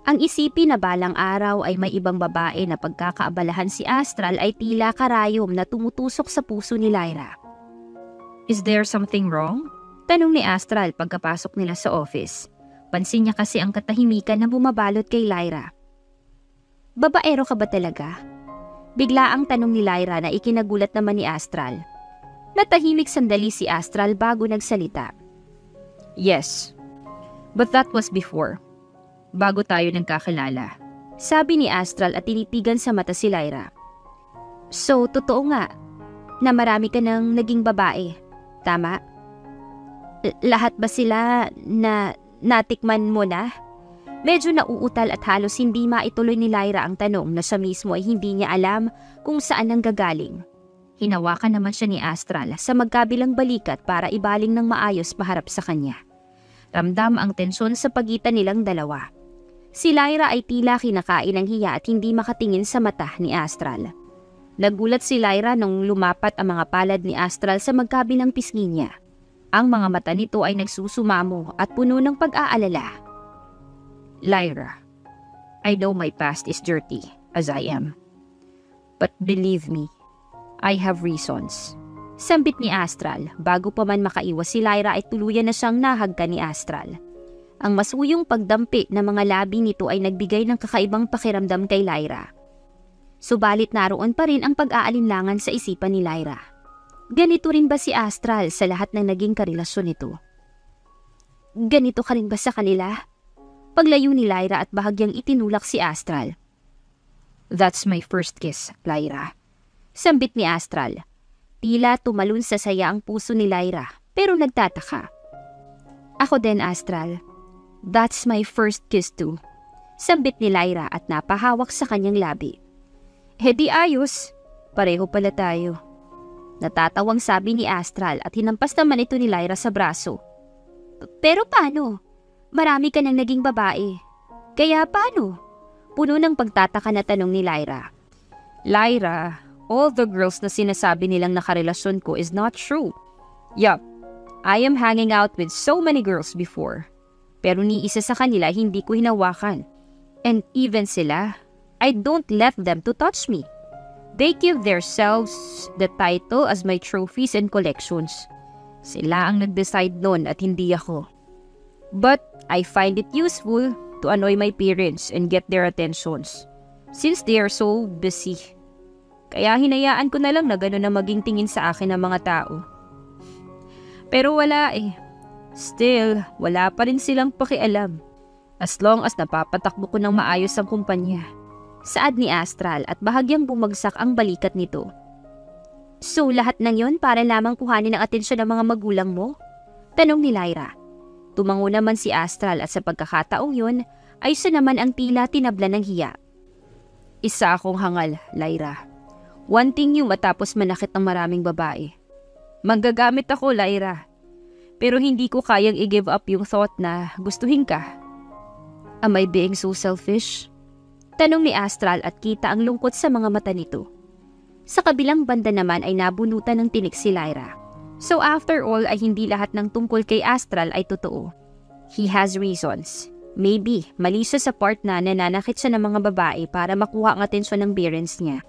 Ang isipin na balang araw ay may ibang babae na pagkakaabalahan si Astral ay tila karayom na tumutusok sa puso ni Lyra. "Is there something wrong?" tanong ni Astral pagkapasok nila sa office. Pansin niya kasi ang katahimikan na bumabalot kay Lyra. "Babaero ka ba talaga?" Bigla ang tanong ni Lyra na ikinagulat naman ni Astral. Natahimik sandali si Astral bago nagsalita. "Yes, but that was before. Bago tayo nagkakilala. Sabi ni Astral at tinitigan sa mata si Lyra. So, totoo nga na marami ka ng naging babae, tama? Lahat ba sila na natikman mo na? Medyo nauutal at halos hindi maituloy ni Lyra ang tanong na siya mismo ay hindi niya alam kung saan ang gagaling. Hinawakan naman siya ni Astral sa magkabilang balikat para ibaling ng maayos paharap sa kanya. Ramdam ang tensyon sa pagitan nilang dalawa. Si Lyra ay tila kinakain ng hiya at hindi makatingin sa mata ni Astral. Nagulat si Lyra nung lumapat ang mga palad ni Astral sa magkabilang pisngi niya. Ang mga mata nito ay nagsusumamo at puno ng pag-aalala. Lyra, I know my past is dirty as I am. But believe me, I have reasons. Sambit ni Astral. Bago pa man makaiwas si Lyra ay tuluyan na siyang nahagka ni Astral. Ang masuyong pagdampi ng mga labi nito ay nagbigay ng kakaibang pakiramdam kay Lyra. Subalit naroon pa rin ang pag-aalinlangan sa isipan ni Lyra. Ganito rin ba si Astral sa lahat ng naging karelasyon nito? Ganito ka rin ba sa kanila? Paglayo ni Lyra at bahagyang itinulak si Astral. That's my first kiss, Lyra. Sambit ni Astral. Tila tumalon sa saya ang puso ni Lyra pero nagtataka. Ako din, Astral. That's my first kiss too. Sambit ni Lyra at napahawak sa kanyang labi. Di ayos. Pareho pala tayo. Natatawang sabi ni Astral at hinampas naman ito ni Lyra sa braso. Pero paano? Marami ka nang naging babae. Kaya paano? Puno ng pagtataka na tanong ni Lyra. Lyra, all the girls na sinasabi nilang nakarelasyon ko is not true. Yup, I am hanging out with so many girls before. Pero ni isa sa kanila hindi ko hinawakan. And even sila, I don't let them to touch me. They give themselves the title as my trophies and collections. Sila ang nag-decide nun at hindi ako. But I find it useful to annoy my parents and get their attentions since they are so busy. Kaya hinayaan ko na lang na gano'n na maging tingin sa akin ng mga tao. Pero wala eh. Still, wala pa rin silang pakialam. As long as napapatakbo ko ng maayos ang kumpanya. Saad ni Astral at bahagyang bumagsak ang balikat nito. So lahat ng yon para lamang kuhanin ang atensyon ng mga magulang mo? Tanong ni Lyra. Tumango naman si Astral at sa pagkakataong yon ay siya naman ang tila tinabla ng hiya. Isa akong hangal, Lyra. Wanting you matapos manakit ng maraming babae. Manggagamit ako, Lyra. Pero hindi ko kayang i-give up yung thought na gustuhin ka. Am I being so selfish? Tanong ni Astral at kita ang lungkot sa mga mata nito. Sa kabilang banda naman ay nabunutan ng tinik si Lyra. So after all ay hindi lahat ng tungkol kay Astral ay totoo. He has reasons. Maybe mali siya sa part na nananakit siya ng mga babae para makuha ang atensyon ng parents niya.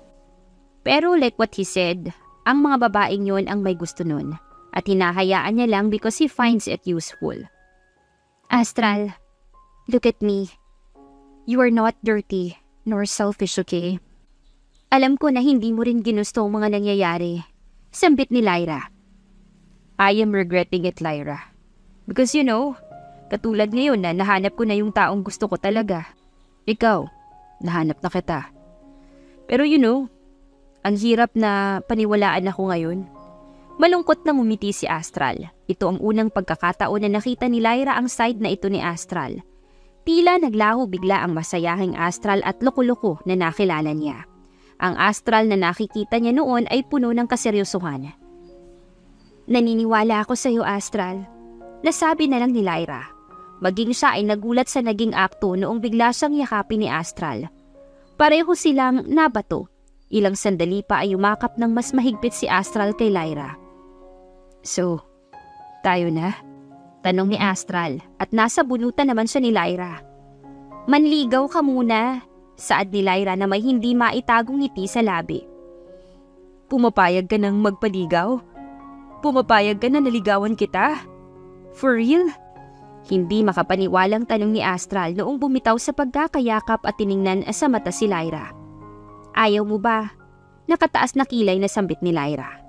Pero like what he said, ang mga babaeng yon ang may gusto nun. At hinahayaan niya lang because he finds it useful. Astral, look at me. You are not dirty nor selfish, okay? Alam ko na hindi mo rin ginusto ang mga nangyayari. Sambit ni Lyra. I am regretting it, Lyra. Because you know, katulad ngayon na nahanap ko na yung taong gusto ko talaga. Ikaw, nahanap na kita. Pero you know, ang hirap na paniwalaan ako ngayon. Malungkot na ngumiti si Astral. Ito ang unang pagkakataon na nakita ni Lyra ang side na ito ni Astral. Tila naglaho bigla ang masayahing Astral at loko-loko na nakilala niya. Ang Astral na nakikita niya noon ay puno ng kaseryosohan. Naniniwala ako sa iyo, Astral. Nasabi na lang ni Lyra. Maging siya ay nagulat sa naging akto noong bigla siyang yakapin ni Astral. Pareho silang nabato. Ilang sandali pa ay umakap ng mas mahigpit si Astral kay Lyra. So, tayo na? Tanong ni Astral at nasa bunutan naman siya ni Lyra. Manligaw ka muna, saad ni Lyra na may hindi maitagong ngiti sa labi. Pumapayag ka ng magpaligaw? Pumapayag ka na naligawan kita? For real? Hindi makapaniwalang tanong ni Astral noong bumitaw sa pagkakayakap at tiningnan sa mata si Lyra. Ayaw mo ba? Nakataas na kilay na sambit ni Lyra.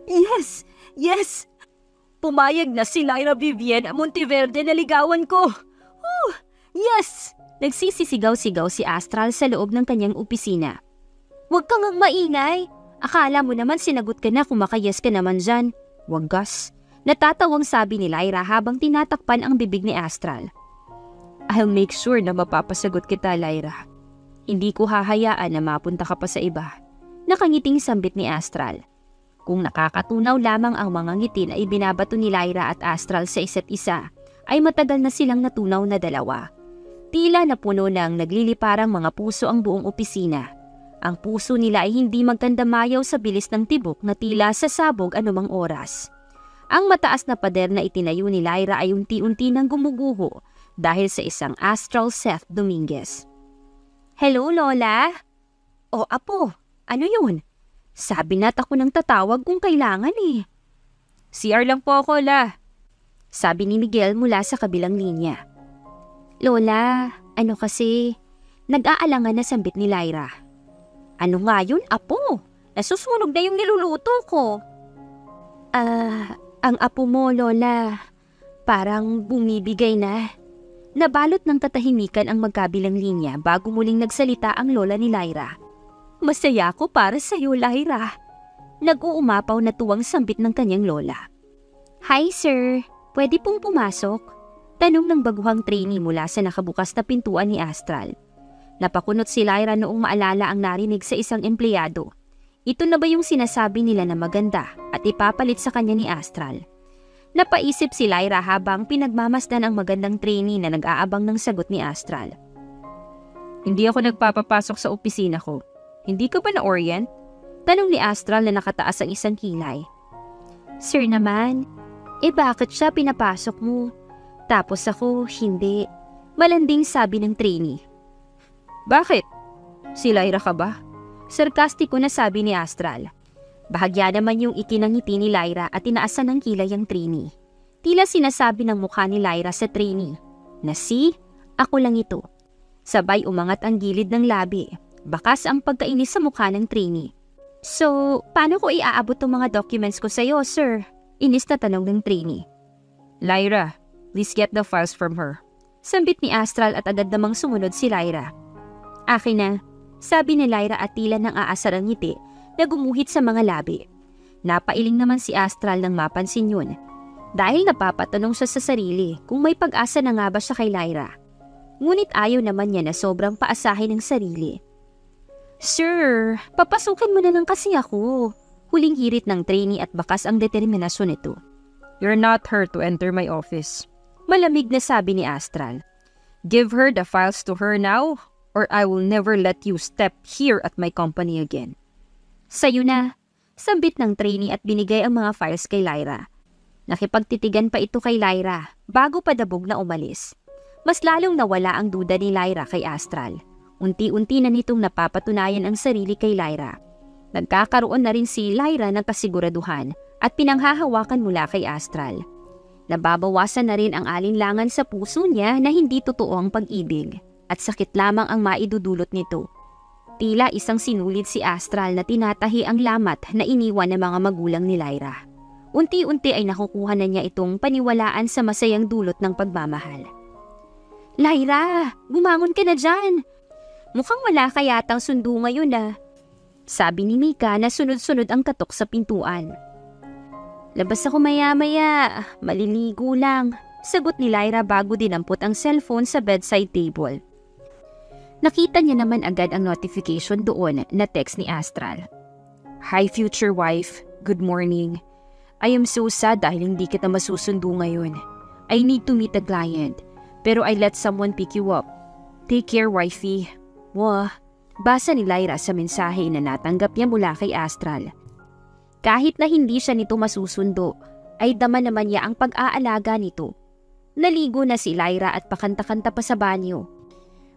Yes! Yes! Pumayag na si Lyra Vivian Monteverde na ligawan ko. Oh, yes! Nagsisisigaw-sigaw si Astral sa loob ng kanyang opisina. "Huwag kang maingay! Akala mo naman sinagot ka na kung makayes ka naman dyan." "Wagas," natatawang sabi ni Lyra habang tinatakpan ang bibig ni Astral. "I'll make sure na mapapasagot kita, Lyra. Hindi ko hahayaan na mapunta ka pa sa iba." Nakangiting sambit ni Astral. Kung nakakatunaw lamang ang mga ngiti na ibinabato ni Lyra at Astral sa isa't isa, ay matagal na silang natunaw na dalawa. Tila na puno ng nagliliparang mga puso ang buong opisina. Ang puso nila ay hindi magkandamayaw sa bilis ng tibok na tila sasabog anumang oras. Ang mataas na pader na itinayo ni Lyra ay unti-unti nang gumuguho dahil sa isang Astral Seth Dominguez. "Hello, Lola?" "O, Apo, ano yun?" "Sabi na't ako nang tatawag kung kailangan eh." "CR lang po ako, La," sabi ni Miguel mula sa kabilang linya. "Lola, ano kasi, nag-aalangan na," sambit ni Lyra. "Ano nga yun, Apo? Nasusunog na yung niluluto ko." Ang apo mo, Lola, parang bumibigay na." Nabalot ng katahimikan ang magkabilang linya bago muling nagsalita ang lola ni Lyra. "Masaya ko para sa'yo, Lyra." Nag-uumapaw na tuwang sambit ng kanyang lola. "Hi, sir. Pwede pong pumasok?" Tanong ng baguhang trainee mula sa nakabukas na pintuan ni Astral. Napakunot si Lyra noong maalala ang narinig sa isang empleyado. Ito na ba yung sinasabi nila na maganda at ipapalit sa kanya ni Astral? Napaisip si Lyra habang pinagmamasdan ang magandang trainee na nag-aabang ng sagot ni Astral. "Hindi ako nagpapapasok sa opisina ko. Hindi ka ba na-orient?" Tanong ni Astral na nakataas ang isang kilay. "Sir naman, bakit siya pinapasok mo? Tapos ako, hindi." Malanding sabi ng trainee. "Bakit? Si Lyra ka ba?" Sarkastiko na sabi ni Astral. Bahagya naman yung ikinangiti ni Lyra at tinaasan ng kilay ang trainee. Tila sinasabi ng mukha ni Lyra sa trainee na, "Si, ako lang ito." Sabay umangat ang gilid ng labi. Bakas ang pagkainis sa mukha ng trainee. "So, paano ko iaabot ang mga documents ko sa'yo, sir?" Inis na tanong ng trainee. "Lyra, please get the files from her." Sambit ni Astral at agad namang sumunod si Lyra. "Akin na," sabi ni Lyra at tila nang aasar ang ngiti na gumuhit sa mga labi. Napailing naman si Astral nang mapansin yun. Dahil napapatanong siya sa sarili kung may pag-asa na nga ba siya kay Lyra. Ngunit ayaw naman niya na sobrang paasahin ng sarili. "Sir, papasukin mo na lang kasi ako." Huling hirit ng trainee at bakas ang determinasyon nito. "You're not her to enter my office." Malamig na sabi ni Astral. "Give her the files to her now or I will never let you step here at my company again." "Sa'yo na," sambit ng trainee at binigay ang mga files kay Lyra. Nakipagtitigan pa ito kay Lyra bago padabog na umalis. Mas lalong nawala ang duda ni Lyra kay Astral. Unti-unti na nitong napapatunayan ang sarili kay Lyra. Nagkakaroon na rin si Lyra ng kasiguraduhan at pinanghahawakan mula kay Astral. Nababawasan na rin ang alinlangan sa puso niya na hindi totoo ang pag-ibig at sakit lamang ang maidudulot nito. Tila isang sinulid si Astral na tinatahi ang lamat na iniwan ng mga magulang ni Lyra. Unti-unti ay nakukuha na niya itong paniwalaan sa masayang dulot ng pagmamahal. "Lyra, bumangon ka na dyan! Mukhang wala ka yatang sundo ngayon ah," sabi ni Mika na sunod-sunod ang katok sa pintuan. "Labas ako maya-maya, maliligo lang," sagot ni Lyra bago dinampot ang cellphone sa bedside table. Nakita niya naman agad ang notification doon na text ni Astral. "Hi future wife, good morning. I am so sad dahil hindi kita masusundo ngayon. I need to meet a client, pero I let someone pick you up. Take care, wifey." Wah, basa ni Lyra sa mensahe na natanggap niya mula kay Astral. Kahit na hindi siya nito masusundo, ay dama naman niya ang pag-aalaga nito. Naligo na si Lyra at pakanta-kanta pa sa banyo.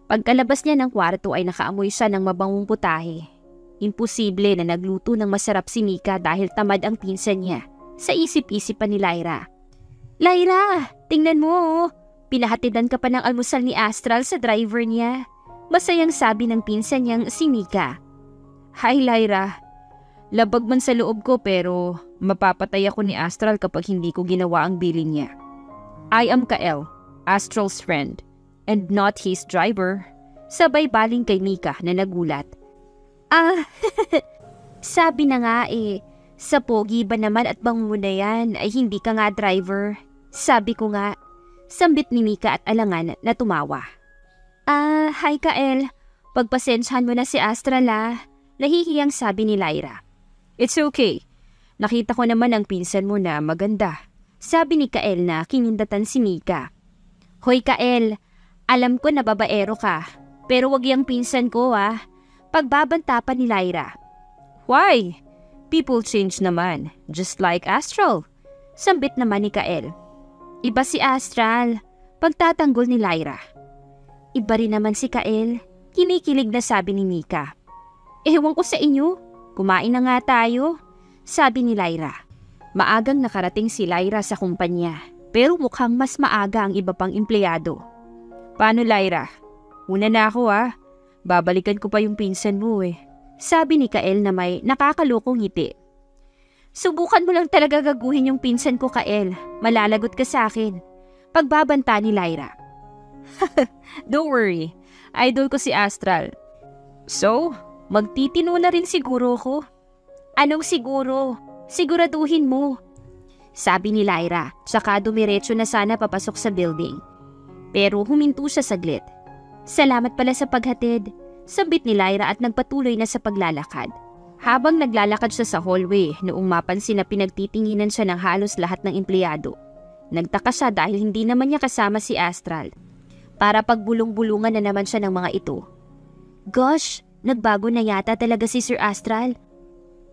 Pagkalabas niya ng kwarto ay nakaamoy siya ng mabangong putahe. Imposible na nagluto ng masarap si Mika dahil tamad ang pinsan niya. Sa isip-isip pa ni Lyra. "Lyra, tingnan mo oh. Pinahatidan ka pa ng almusal ni Astral sa driver niya." Masayang sabi ng pinsan niyang si Mika. "Hi Lyra. Labag man sa loob ko pero mapapatay ako ni Astral kapag hindi ko ginawa ang billing niya. I am Kael, Astral's friend. and not his driver. Sabay baling kay Mika na nagulat. Sabi na nga sa pogi ba naman at bango na yan ay hindi ka nga driver. Sabi ko nga. Sambit ni Mika at alangan na tumawa. Hi Kael. Pagpasensyahan mo na si Astral Nahihiyang sabi ni Lyra. It's okay. Nakita ko naman ang pinsan mo na maganda. Sabi ni Kael na kinindatan si Mika. Hoy Kael, alam ko na babaero ka. Pero wag yang pinsan ko Pagbabanta pa ni Lyra. Why? People change naman. Just like Astral. Sambit naman ni Kael. Iba si Astral. Pagtatanggol ni Lyra. Iba rin naman si Kael. Kinikilig na sabi ni Mika. Ewan ko sa inyo. Kumain na nga tayo. Sabi ni Lyra. Maagang nakarating si Lyra sa kumpanya. Pero mukhang mas maaga ang iba pang empleyado. Paano Lyra? Una na ako Babalikan ko pa yung pinsan mo Sabi ni Kael na may nakakalokong ngiti. Subukan mo lang talaga gaguhin yung pinsan ko Kael. Malalagot ka sa akin. Pagbabanta ni Lyra. Don't worry. Idol ko si Astral. So, magtitino na rin siguro ko. Anong siguro? Siguraduhin mo. Sabi ni Lyra, tsaka dumiretso na sana papasok sa building. Pero huminto siya saglit. Salamat pala sa paghatid. Sabit ni Lyra at nagpatuloy na sa paglalakad. Habang naglalakad siya sa hallway, noong mapansin na pinagtitinginan siya ng halos lahat ng empleyado. Nagtaka siya dahil hindi naman niya kasama si Astral. Para pagbulong-bulungan na naman siya ng mga ito. Gosh, nagbago na yata talaga si Sir Astral.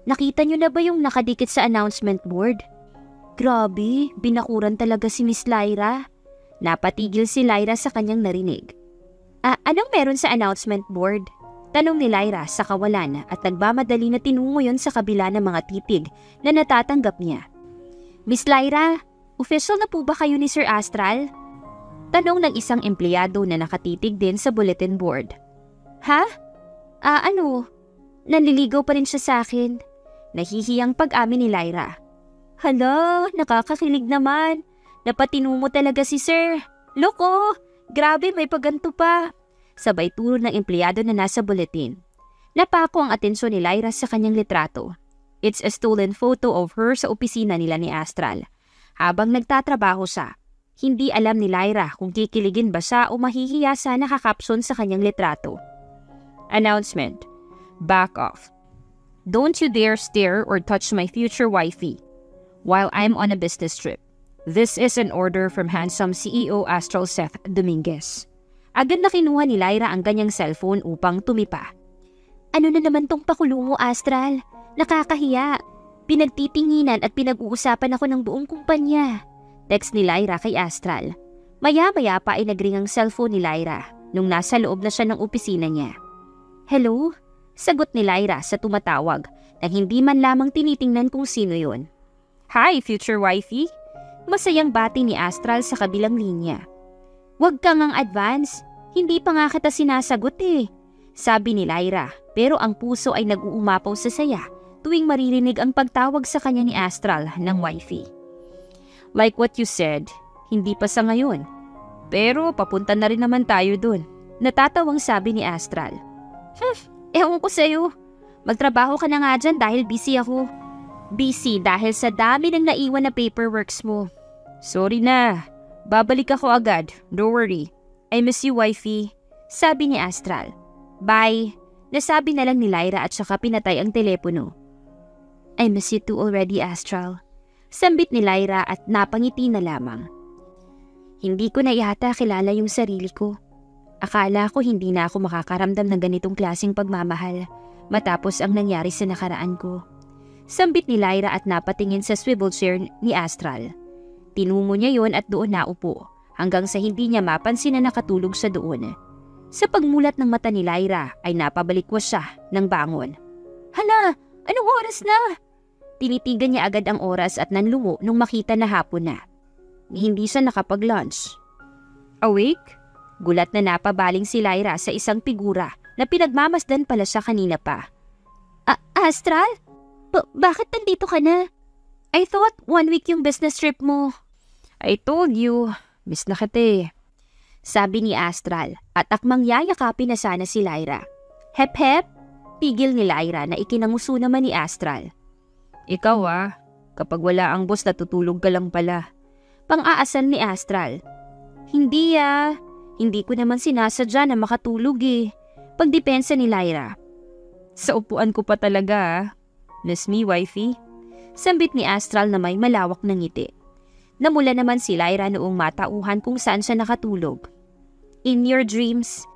Nakita niyo na ba yung nakadikit sa announcement board? Grabe, binakuran talaga si Miss Lyra. Napatigil si Lyra sa kanyang narinig. Anong meron sa announcement board? Tanong ni Lyra sa kawalan at nagmamadali na tinungo yon sa kabila ng mga titig na natatanggap niya. Miss Lyra, official na po ba kayo ni Sir Astral? Tanong ng isang empleyado na nakatitig din sa bulletin board. Ha? Ano? Nanliligaw pa rin siya sa akin. Nahihiyang pag-amin ni Lyra. Hala, nakakakilig naman. Napatino mo talaga si Sir. Loko, grabe may paganto pa. Sabay turo ng empleyado na nasa bulletin. Napako ang atensyon ni Lyra sa kanyang litrato. It's a stolen photo of her sa opisina nila ni Astral. Habang nagtatrabaho siya, hindi alam ni Lyra kung kikiligin ba siya o mahihiya sa nakakapson sa kanyang litrato. Announcement. Back off. Don't you dare stare or touch my future wifey while I'm on a business trip. This is an order from handsome CEO Astral Seth Dominguez. Agad na kinuha ni Lyra ang kanyang cellphone upang tumipa. Ano na naman tong pakulo mo, Astral? Nakakahiya. Pinagtitinginan at pinag-uusapan ako ng buong kumpanya. Text ni Lyra kay Astral. Maya-maya pa ay nagring ang cellphone ni Lyra nung nasa loob na siya ng opisina niya. Hello? Sagot ni Lyra sa tumatawag nang hindi man lamang tinitingnan kung sino yon. Hi, future wifey. Masayang bati ni Astral sa kabilang linya. Huwag kang ang advance. Hindi pa nga kita sinasagot Sabi ni Lyra, pero ang puso ay nag-uumapaw sa saya tuwing maririnig ang pagtawag sa kanya ni Astral ng wifey. Like what you said, hindi pa sa ngayon. Pero papunta na rin naman tayo dun. Natatawang sabi ni Astral. Ewan ko sa'yo. Magtrabaho ka na nga dyan dahil busy ako. Busy dahil sa dami ng naiwan na paperworks mo. Sorry na. Babalik ako agad. Don't worry. I miss you, wifey. Sabi ni Astral. Bye. Nasabi na lang ni Lyra at saka pinatay ang telepono. I miss you too already, Astral. Sambit ni Lyra at napangiti na lamang. Hindi ko na yata kilala yung sarili ko. Akala ko hindi na ako makakaramdam ng ganitong klaseng pagmamahal matapos ang nangyari sa nakaraan ko. Sambit ni Lyra at napatingin sa swivel chair ni Astral. Tinungo niya yon at doon naupo hanggang sa hindi niya mapansin na nakatulog sa doon. Sa pagmulat ng mata ni Lyra ay napabalikwas siya ng bangon. Hala, anong oras na? Tinitigan niya agad ang oras at nanlungo nung makita na hapon na. Hindi siya nakapag-lunch. Awake? Gulat na napabaling si Lyra sa isang figura na pinagmamasdan pala siya kanina pa. Astral? Bakit nandito ka na? I thought 1 week yung business trip mo. I told you, miss na kita sabi ni Astral at akmang yayakapin na sana si Lyra. Hep hep, pigil ni Lyra na ikinanguso naman ni Astral. Ikaw kapag wala ang boss natutulog ka lang pala. Pang-aasal ni Astral. Hindi hindi ko naman sinasadya na makatulog Pagdepensa ni Lyra. Sa upuan ko pa talaga Miss me, wifey. Sambit ni Astral na may malawak na ngiti. Namula naman si Lyra noong matauhan kung saan siya nakatulog. In your dreams.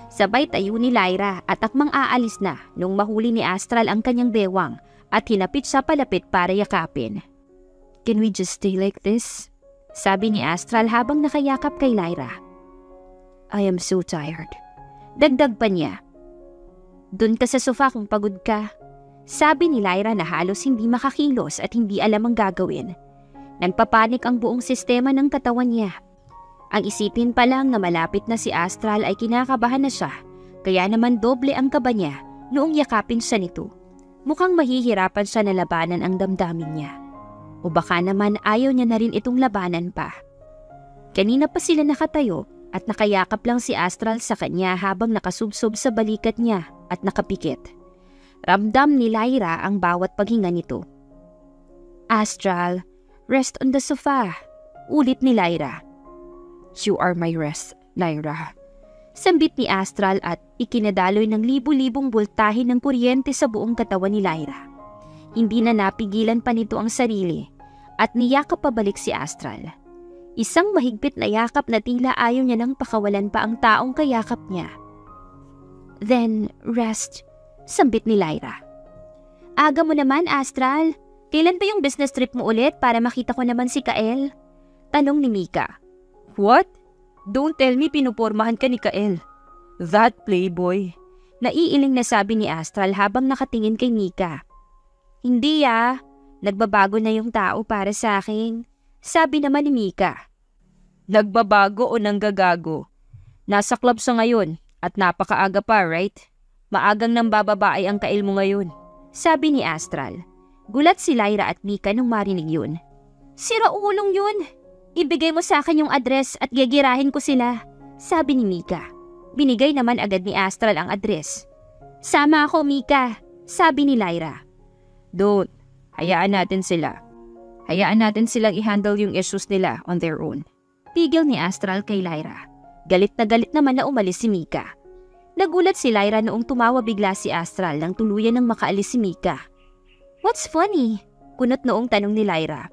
Sabay tayo ni Lyra at akmang aalis na nung mahuli ni Astral ang kanyang bewang at hinapit siya palapit para yakapin. Can we just stay like this? Sabi ni Astral habang nakayakap kay Lyra. I am so tired. Dagdag pa niya. Dun ka sa sofa kung pagod ka. Sabi ni Lyra na halos hindi makakilos at hindi alam ang gagawin. Nagpapanik ang buong sistema ng katawan niya. Ang isipin pa lang na malapit na si Astral ay kinakabahan na siya, kaya naman doble ang kaba niya noong yakapin siya nito. Mukhang mahihirapan siya na labanan ang damdamin niya. O baka naman ayaw niya na rin itong labanan pa. Kanina pa sila nakatayo at nakayakap lang si Astral sa kanya habang nakasubsob sa balikat niya at nakapikit. Ramdam ni Lyra ang bawat paghinga nito. Astral, rest on the sofa. Ulit ni Lyra. You are my rest, Lyra. Sambit ni Astral at ikinadaloy ng libu-libong boltahe ng kuryente sa buong katawan ni Lyra. Hindi na napigilan pa nito ang sarili at niyakap pabalik si Astral. Isang mahigpit na yakap na tila ayaw niya nang pakawalan pa ang taong kayakap niya. Then, rest, sambit ni Lyra. Aga mo naman, Astral. Kailan ba yung business trip mo ulit para makita ko naman si Kael? Tanong ni Mika. What? Don't tell me pinupormahan ka ni Kael. That playboy. Naiiling na sabi ni Astral habang nakatingin kay Mika. Hindi nagbabago na yung tao para sa akin. Sabi naman ni Mika. Nagbabago o nanggagago? Nasa club sa ngayon at napakaaga pa, right? Maagang nang bababae ang Kael mo ngayon. Sabi ni Astral. Gulat si Lyra at Mika nung marinig yun. Sira ulong yun. Ibigay mo sa akin yung address at gigirahin ko sila. Sabi ni Mika. Binigay naman agad ni Astral ang address. Sama ako, Mika. Sabi ni Lyra. Don't. Hayaan natin sila. Hayaan natin silang i-handle yung issues nila on their own. Pigil ni Astral kay Lyra. Galit naman na umalis si Mika. Nagulat si Lyra noong tumawa bigla si Astral nang tuluyan ng makaalis si Mika. What's funny? Kunot noong tanong ni Lyra.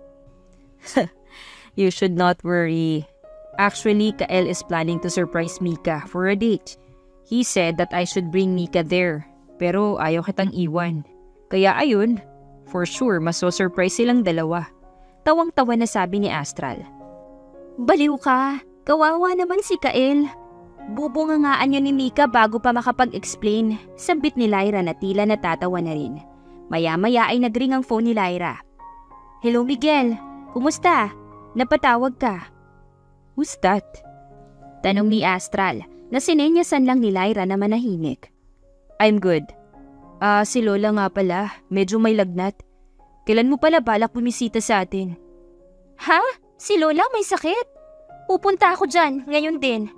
You should not worry. Actually, Kael is planning to surprise Mika for a date. He said that I should bring Mika there, pero ayaw kitang iwan. Kaya ayun, for sure maso-surprise silang dalawa. Tawang-tawa na sabi ni Astral. Baliw ka, kawawa naman si Kael. Bubungangaan niya ni Mika bago pa makapag-explain. Sambit ni Lyra na tila natatawa na rin. Maya-maya ay nagring ang phone ni Lyra. Hello Miguel, kumusta? Napatawag ka. Who's that? Tanong ni Astral na sinenyasan lang ni Lyra na manahimik. I'm good. Si Lola nga pala, medyo may lagnat. Kailan mo pala balak bumisita sa atin? Ha? Si Lola may sakit? Pupunta ako dyan, ngayon din.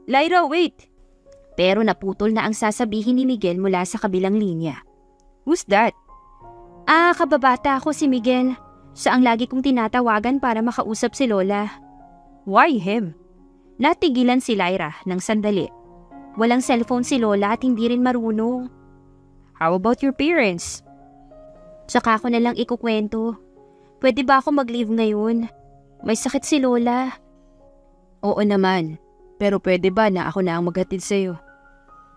Lyra, wait! Pero naputol na ang sasabihin ni Miguel mula sa kabilang linya. Who's that? Kababata ako si Miguel. Siya ang lagi kong tinatawagan para makausap si Lola. Why him? Natigilan si Lyra ng sandali. Walang cellphone si Lola at hindi rin marunong. How about your parents? Tsaka ako na lang ikukwento. Pwede ba ako mag-leave ngayon? May sakit si Lola. Oo naman, pero pwede ba na ako na ang maghatid sa'yo?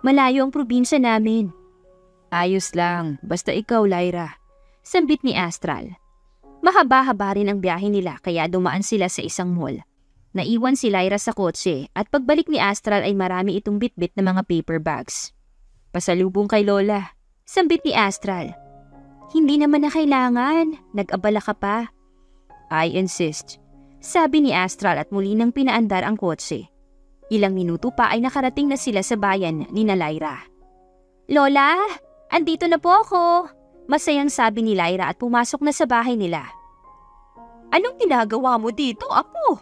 Malayo ang probinsya namin. Ayos lang, basta ikaw, Lyra. Sambit ni Astral. Mahaba-haba rin ang biyahe nila kaya dumaan sila sa isang mall. Naiwan si Lyra sa kotse at pagbalik ni Astral ay marami itong bitbit na mga paper bags. Pasalubong kay Lola. Sambit ni Astral. Hindi naman na kailangan. Nag-abala ka pa. I insist. Sabi ni Astral at muli nang pinaandar ang kotse. Ilang minuto pa ay nakarating na sila sa bayan ni Lyra. Lola, andito na po ako. Masayang sabi ni Lyra at pumasok na sa bahay nila. Anong ginagawa mo dito, Apo?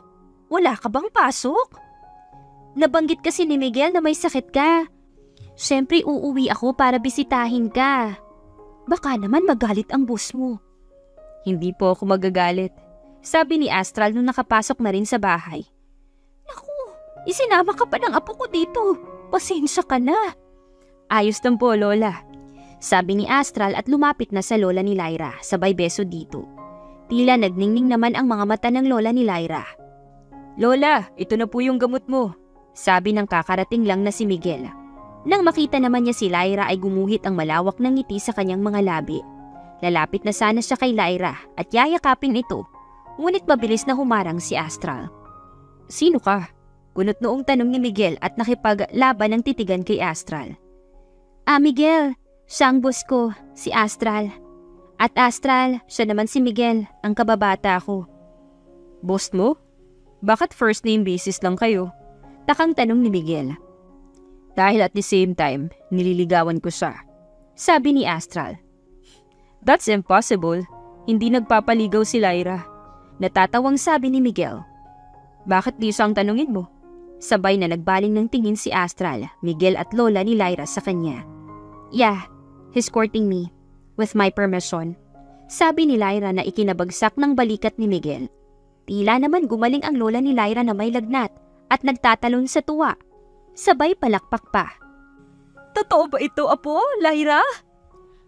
Wala ka bang pasok? Nabanggit kasi ni Miguel na may sakit ka. Siyempre uuwi ako para bisitahin ka. Baka naman magalit ang boss mo. Hindi po ako magagalit, sabi ni Astral nung nakapasok na rin sa bahay. Naku, isinama ka pa ng apo ko dito. Pasensya ka na. Ayos lang po, Lola. Sabi ni Astral at lumapit na sa lola ni Lyra, sabay beso dito. Tila nagningning naman ang mga mata ng lola ni Lyra. Lola, ito na po yung gamot mo, sabi ng kakarating lang na si Miguel. Nang makita naman niya si Lyra ay gumuhit ang malawak ng ngiti sa kanyang mga labi. Lalapit na sana siya kay Lyra at yayakapin ito, ngunit mabilis na humarang si Astral. Sino ka? Kunot noong tanong ni Miguel at nakipaglaban ng titigan kay Astral. Miguel, siya ang boss ko, si Astral. At Astral, siya naman si Miguel, ang kababata ko. Boss mo? Bakit first name basis lang kayo? Takang tanong ni Miguel. Dahil at the same time, nililigawan ko siya. Sabi ni Astral. That's impossible. Hindi nagpapaligaw si Lyra. Natatawang sabi ni Miguel. Bakit di siyang tanungin mo? Sabay na nagbaling ng tingin si Astral, Miguel at lola ni Lyra sa kanya. Yeah, he's courting me. With my permission. Sabi ni Lyra na ikinabagsak ng balikat ni Miguel. Tila naman gumaling ang lola ni Lyra na may lagnat at nagtatalon sa tuwa. Sabay palakpak pa. Totoo ba ito, apo, Lyra?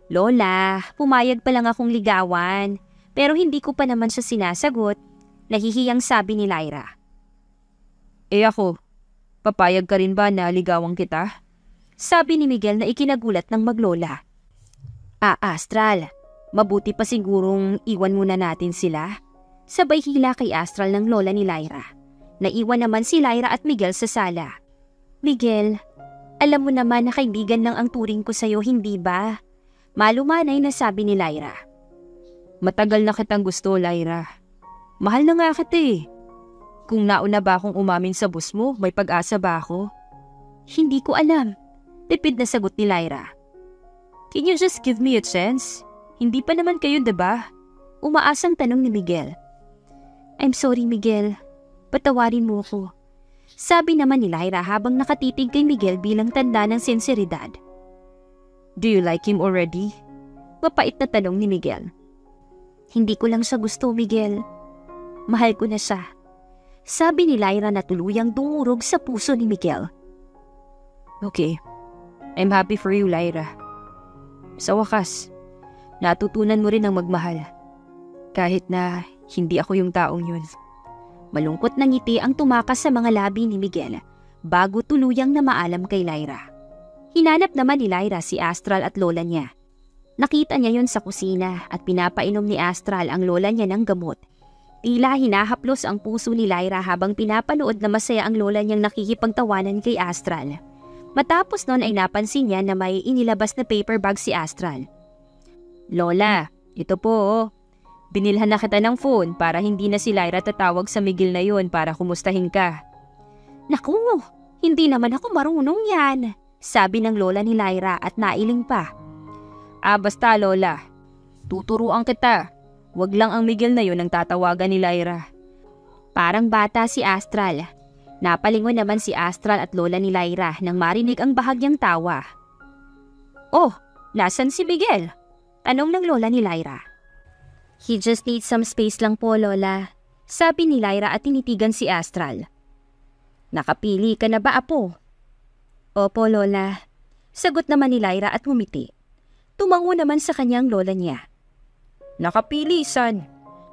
Lola, pumayag pa lang akong ligawan. Pero hindi ko pa naman siya sinasagot. Nahihiyang sabi ni Lyra. Ako, papayag ka rin ba na ligawan kita? Sabi ni Miguel na ikinagulat ng maglola. Astral, mabuti pa sigurong iwan muna natin sila. Sabay hila kay Astral ng lola ni Lyra. Naiwan naman si Lyra at Miguel sa sala. Miguel, alam mo naman na kaibigan lang ang turing ko sa'yo, hindi ba? Malumanay na sabi ni Lyra. Matagal na kitang gusto, Lyra. Mahal na nga kita eh. Kung nauna ba akong umamin sa boss mo, may pag-asa ba ako? Hindi ko alam. Tipid na sagot ni Lyra. Can you just give me a chance? Hindi pa naman kayo, diba? Umaasang tanong ni Miguel. I'm sorry, Miguel. Patawarin mo ko. Sabi naman ni Lyra habang nakatitig kay Miguel bilang tanda ng sinseridad. Do you like him already? Mapait na tanong ni Miguel. Hindi ko lang siya gusto, Miguel. Mahal ko na siya. Sabi ni Lyra na tuluyang dumurog sa puso ni Miguel. Okay. I'm happy for you, Lyra. Sa wakas, natutunan mo rin ang magmahal. Kahit na hindi ako yung taong yun. Malungkot na ngiti ang tumakas sa mga labi ni Miguel bago tuluyang na maalam kay Lyra. Hinanap naman ni Lyra si Astral at lola niya. Nakita niya yun sa kusina at pinapainom ni Astral ang lola niya ng gamot. Tila hinahaplos ang puso ni Lyra habang pinapanood na masaya ang lola niyang nakikipagtawanan kay Astral. Matapos nun ay napansin niya na may inilabas na paper bag si Astral. Lola, ito po. Binilhan na kita ng phone para hindi na si Lyra tatawag sa Miguel na yun para kumustahin ka. Naku, hindi naman ako marunong yan, sabi ng lola ni Lyra at nailing pa. Basta Lola, tuturuan kita. Wag lang ang Miguel na yun ang tatawagan ni Lyra. Parang bata si Astral. Napalingon naman si Astral at lola ni Lyra nang marinig ang bahagyang tawa. Oh, nasan si Miguel? Tanong ng lola ni Lyra. He just needs some space lang po, Lola. Sabi ni Lyra at tinitigan si Astral. Nakapili ka na ba, apo? Opo, Lola. Sagot naman ni Lyra at humiti. Tumango naman sa kanyang lola niya. Nakapili, son.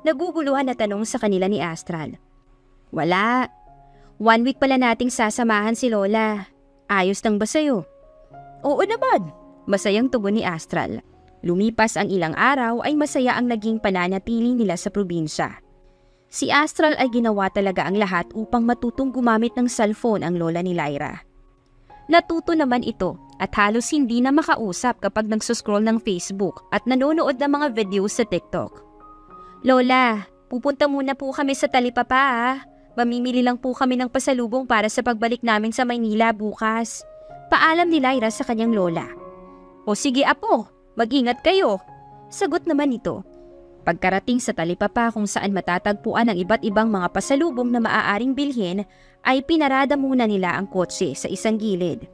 Naguguluhan na tanong sa kanila ni Astral. Wala. 1 week pala nating sasamahan si Lola. Ayos lang ba sa'yo? Oo naman. Masayang tugon ni Astral. Lumipas ang ilang araw ay masaya ang naging pananatili nila sa probinsya. Si Astral ay ginawa talaga ang lahat upang matutong gumamit ng cellphone ang lola ni Lyra. Natuto naman ito at halos hindi na makausap kapag nagsuscroll ng Facebook at nanonood ng mga videos sa TikTok. Lola, pupunta muna po kami sa Talipapa ah. Mamimili lang po kami ng pasalubong para sa pagbalik namin sa Maynila bukas. Paalam ni Lyra sa kanyang lola. O sige apo, mag-ingat kayo. Sagot naman ito. Pagkarating sa talipapa kung saan matatagpuan ang iba't ibang mga pasalubong na maaaring bilhin, ay pinarada muna nila ang kotse sa isang gilid.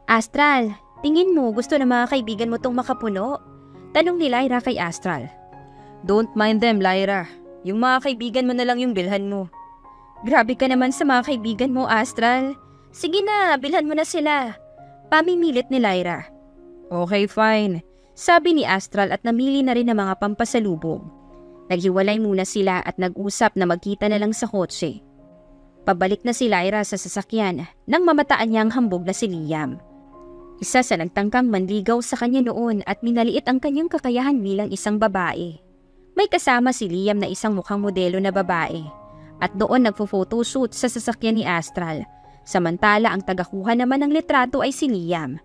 Astral, tingin mo gusto ng mga kaibigan mo tong makapuno? Tanong ni Lyra kay Astral. Don't mind them, Lyra. Yung mga kaibigan mo na lang yung bilhan mo. Grabe ka naman sa mga kaibigan mo, Astral. Sige na, bilhan mo na sila. Pamimilit ni Lyra. Okay, fine. Sabi ni Astral at namili na rin ng mga pampasalubong. Naghiwalay muna sila at nag-usap na magkita na lang sa kotse. Pabalik na si Lyra sa sasakyan nang mamataan niyang hambog na si Liam. Isa sa nagtangkang manligaw sa kanya noon at minaliit ang kanyang kakayahan bilang isang babae. May kasama si Liam na isang mukhang modelo na babae at doon nagpo-photoshoot sa sasakyan ni Astral, samantala ang tagakuha naman ng litrato ay si Liam.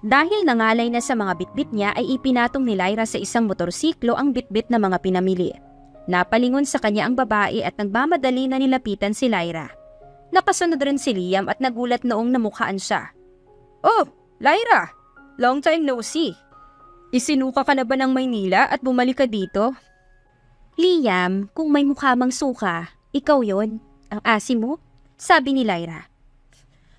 Dahil nangalay na sa mga bitbit niya ay ipinatong ni Lyra sa isang motorsiklo ang bitbit na mga pinamili. Napalingon sa kanya ang babae at nagmamadali na nilapitan si Lyra. Nakasunod rin si Liam at nagulat noong namukhaan siya. Oh, Lyra! Long time no see. Isinuka ka na ba ng Maynila at bumalik ka dito? Liam, kung may mukha mang suka, ikaw yon, ang asim mo? Sabi ni Lyra.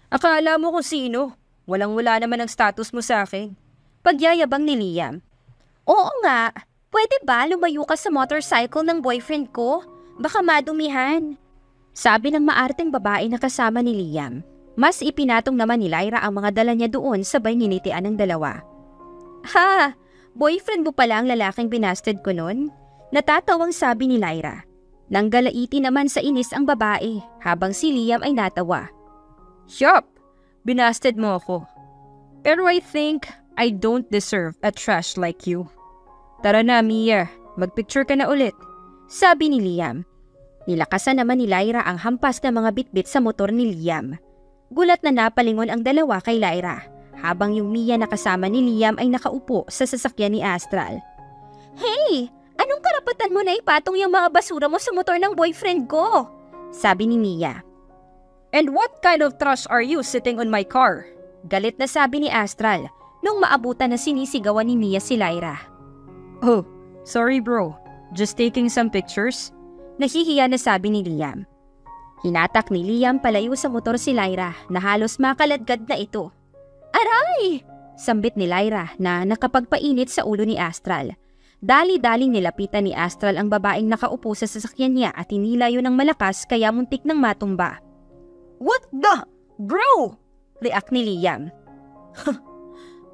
Akala mo kung sino? Walang-wala naman ang status mo sa akin. Pagyayabang ni Liam. Oo nga, pwede ba lumayo ka sa motorcycle ng boyfriend ko? Baka madumihan. Sabi ng maarteng babae na kasama ni Liam. Mas ipinatong naman ni Lyra ang mga dala niya doon sabay nginitian ng dalawa. Ha! Boyfriend mo pala ang lalaking binasted ko nun? Natatawang sabi ni Lyra. Nanggalaiti naman sa inis ang babae habang si Liam ay natawa. Yup! Binasted mo ako. Pero I think I don't deserve a trash like you. Tara na, Mia. Magpicture ka na ulit. Sabi ni Liam. Nilakasan naman ni Lyra ang hampas na mga bitbit sa motor ni Liam. Gulat na napalingon ang dalawa kay Lyra, habang yung Mia na kasama ni Liam ay nakaupo sa sasakyan ni Astral. Hey! Anong karapatan mo na ipatong yung mga basura mo sa motor ng boyfriend ko? Sabi ni Mia. And what kind of trash are you sitting on my car? Galit na sabi ni Astral nung maabutan na sinisigawan ni Mia si Lyra. Oh, sorry bro. Just taking some pictures? Nahihiya na sabi ni Liam. Hinatak ni Liam palayo sa motor si Lyra na halos makaladkad na ito. Aray! Sambit ni Lyra na nakapagpainit sa ulo ni Astral. Dali-daling nilapitan ni Astral ang babaeng nakaupo sa sasakyan niya at hinilayo ng malakas kaya muntik nang matumba. What the? Bro! React ni Liam.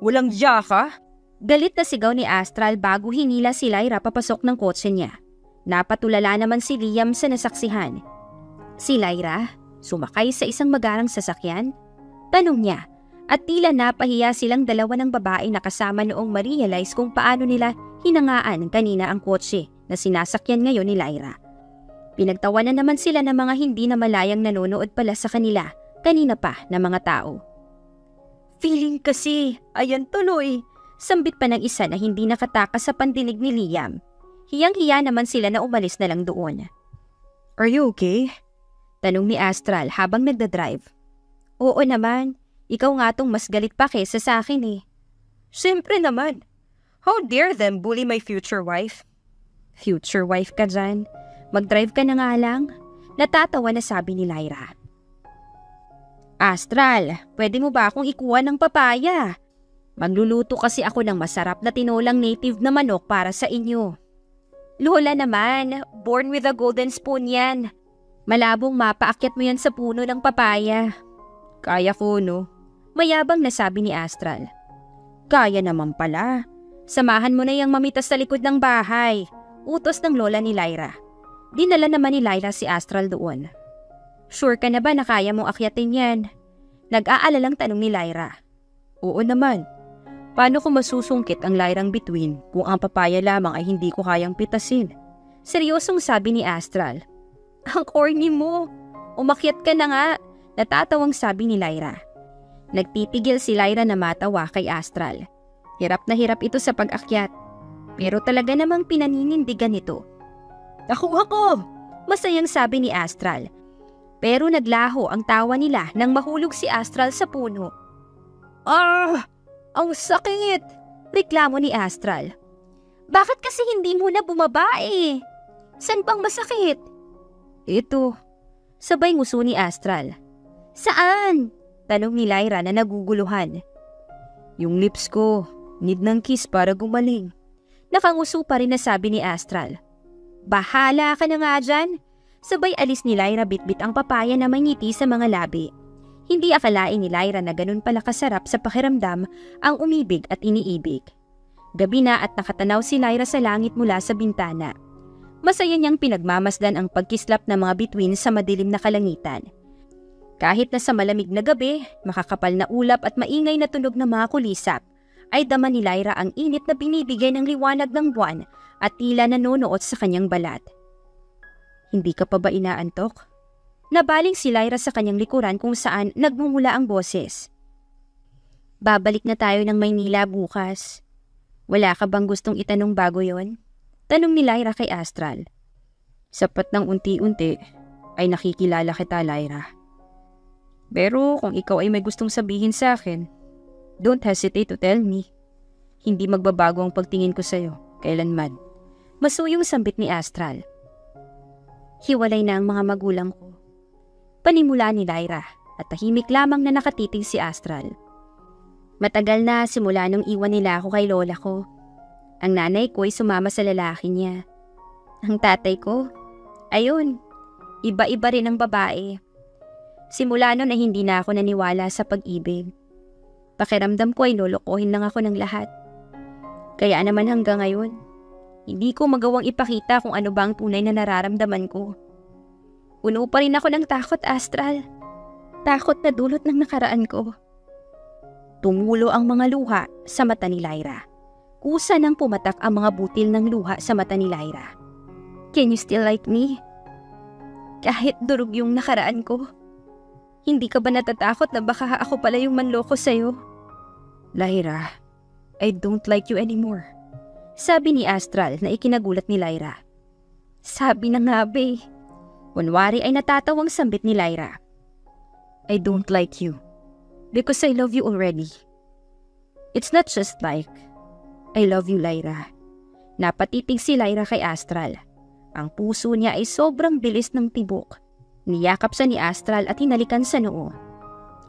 Walang diya ka? Galit na sigaw ni Astral bago hinila si Lyra papasok ng kotse niya. Napatulala naman si Liam sa nasaksihan. Si Lyra, sumakay sa isang magarang sasakyan? Tanong niya, at tila napahiya silang dalawa ng babae na kasama noong ma-realize kung paano nila hinangaan kanina ang kotse na sinasakyan ngayon ni Lyra. Pinagtawanan naman sila ng mga hindi na malayang nanonood pala sa kanila kanina pa na mga tao. Feeling kasi, ayan tuloy. Sambit pa ng isa na hindi nakatakas sa pandinig ni Liam. Hiyang-hiya naman sila na umalis na lang doon. Are you okay? Tanong ni Astral habang nagdadrive. Oo naman, ikaw nga tong mas galit pa kesa sa akin eh. Siyempre naman. How dare them bully my future wife? Future wife ka dyan? Mag-drive ka na nga lang. Natatawa na sabi ni Lyra. Astral, pwede mo ba akong ikuha ng papaya? Magluluto kasi ako ng masarap na tinolang native na manok para sa inyo. Lola naman, born with a golden spoon yan. Malabong mapaakyat mo yan sa puno ng papaya. Kaya ko, no? Mayabang na sabi ni Astral. Kaya naman pala. Samahan mo na yung mamitas sa likod ng bahay. Utos ng lola ni Lyra. Dinala naman ni Lyra si Astral doon. Sure ka na ba na kaya mong akyatin yan? Nag-aalalang tanong ni Lyra. Oo naman. Paano ko masusungkit ang Lyrang bituin kung ang papaya lamang ay hindi ko kayang pitasin? Seryosong sabi ni Astral. Ang corny mo. Umakyat ka na nga. Natatawang sabi ni Lyra. Nagpipigil si Lyra na matawa kay Astral. Hirap na hirap ito sa pag-akyat. Pero talaga namang pinaninindigan ito. Nakuha ko! Masayang sabi ni Astral. Pero naglaho ang tawa nila nang mahulog si Astral sa puno. Ah! Ang sakit! Reklamo ni Astral. Bakit kasi hindi mo na bumaba eh? San bang masakit? Ito. Sabay nguso ni Astral. Saan? Tanong ni Lyra na naguguluhan. Yung lips ko, need ng kiss para gumaling. Nakanguso pa rin na sabi ni Astral. Bahala ka na nga dyan. Sabay alis ni Lyra bitbit ang papaya na may ngiti sa mga labi. Hindi akalain ni Lyra na ganun pala kasarap sa pakiramdam ang umibig at iniibig. Gabi na at nakatanaw si Lyra sa langit mula sa bintana. Masaya niyang pinagmamasdan ang pagkislap ng mga bituin sa madilim na kalangitan. Kahit na sa malamig na gabi, makakapal na ulap at maingay na tunog ng mga kulisap, ay dama ni Lyra ang init na binibigay ng liwanag ng buwan at tila nanonood sa kanyang balat. Hindi ka pa ba inaantok? Nabaling si Lyra sa kanyang likuran kung saan nagmumula ang boses. Babalik na tayo ng Maynila bukas. Wala ka bang gustong itanong bago yon? Tanong ni Lyra kay Astral. Sapat ng unti-unti ay nakikilala kita, Lyra. Pero kung ikaw ay may gustong sabihin sa akin, don't hesitate to tell me. Hindi magbabago ang pagtingin ko sa'yo, kailanman. Masuyong sambit ni Astral. Hiwalay na ang mga magulang ko. Panimula ni Lyra at tahimik lamang na nakatitig si Astral. Matagal na simula nung iwan nila ako kay lola ko. Ang nanay ko ay sumama sa lalaki niya. Ang tatay ko, ayun, iba-iba rin ang babae. Simula nun ay hindi na ako naniwala sa pag-ibig. Pakiramdam ko ay lolokohin lang ako ng lahat. Kaya naman hanggang ngayon, hindi ko magawang ipakita kung ano ba ang tunay na nararamdaman ko. Puno pa rin ako ng takot, Astral. Takot na dulot ng nakaraan ko. Tumulo ang mga luha sa mata ni Lyra. Kusa nang pumatak ang mga butil ng luha sa mata ni Lyra. Can you still like me? Kahit durog yung nakaraan ko. Hindi ka ba natatakot na baka ako pala yung manloko sa'yo? Lyra, I don't like you anymore. Sabi ni Astral na ikinagulat ni Lyra. Sabi na nga be. Kunwari ay natatawang sambit ni Lyra. I don't like you. Because I love you already. It's not just like, I love you, Lyra. Napatitig si Lyra kay Astral. Ang puso niya ay sobrang bilis ng tibok. Niyakap sa ni Astral at hinalikan sa noo.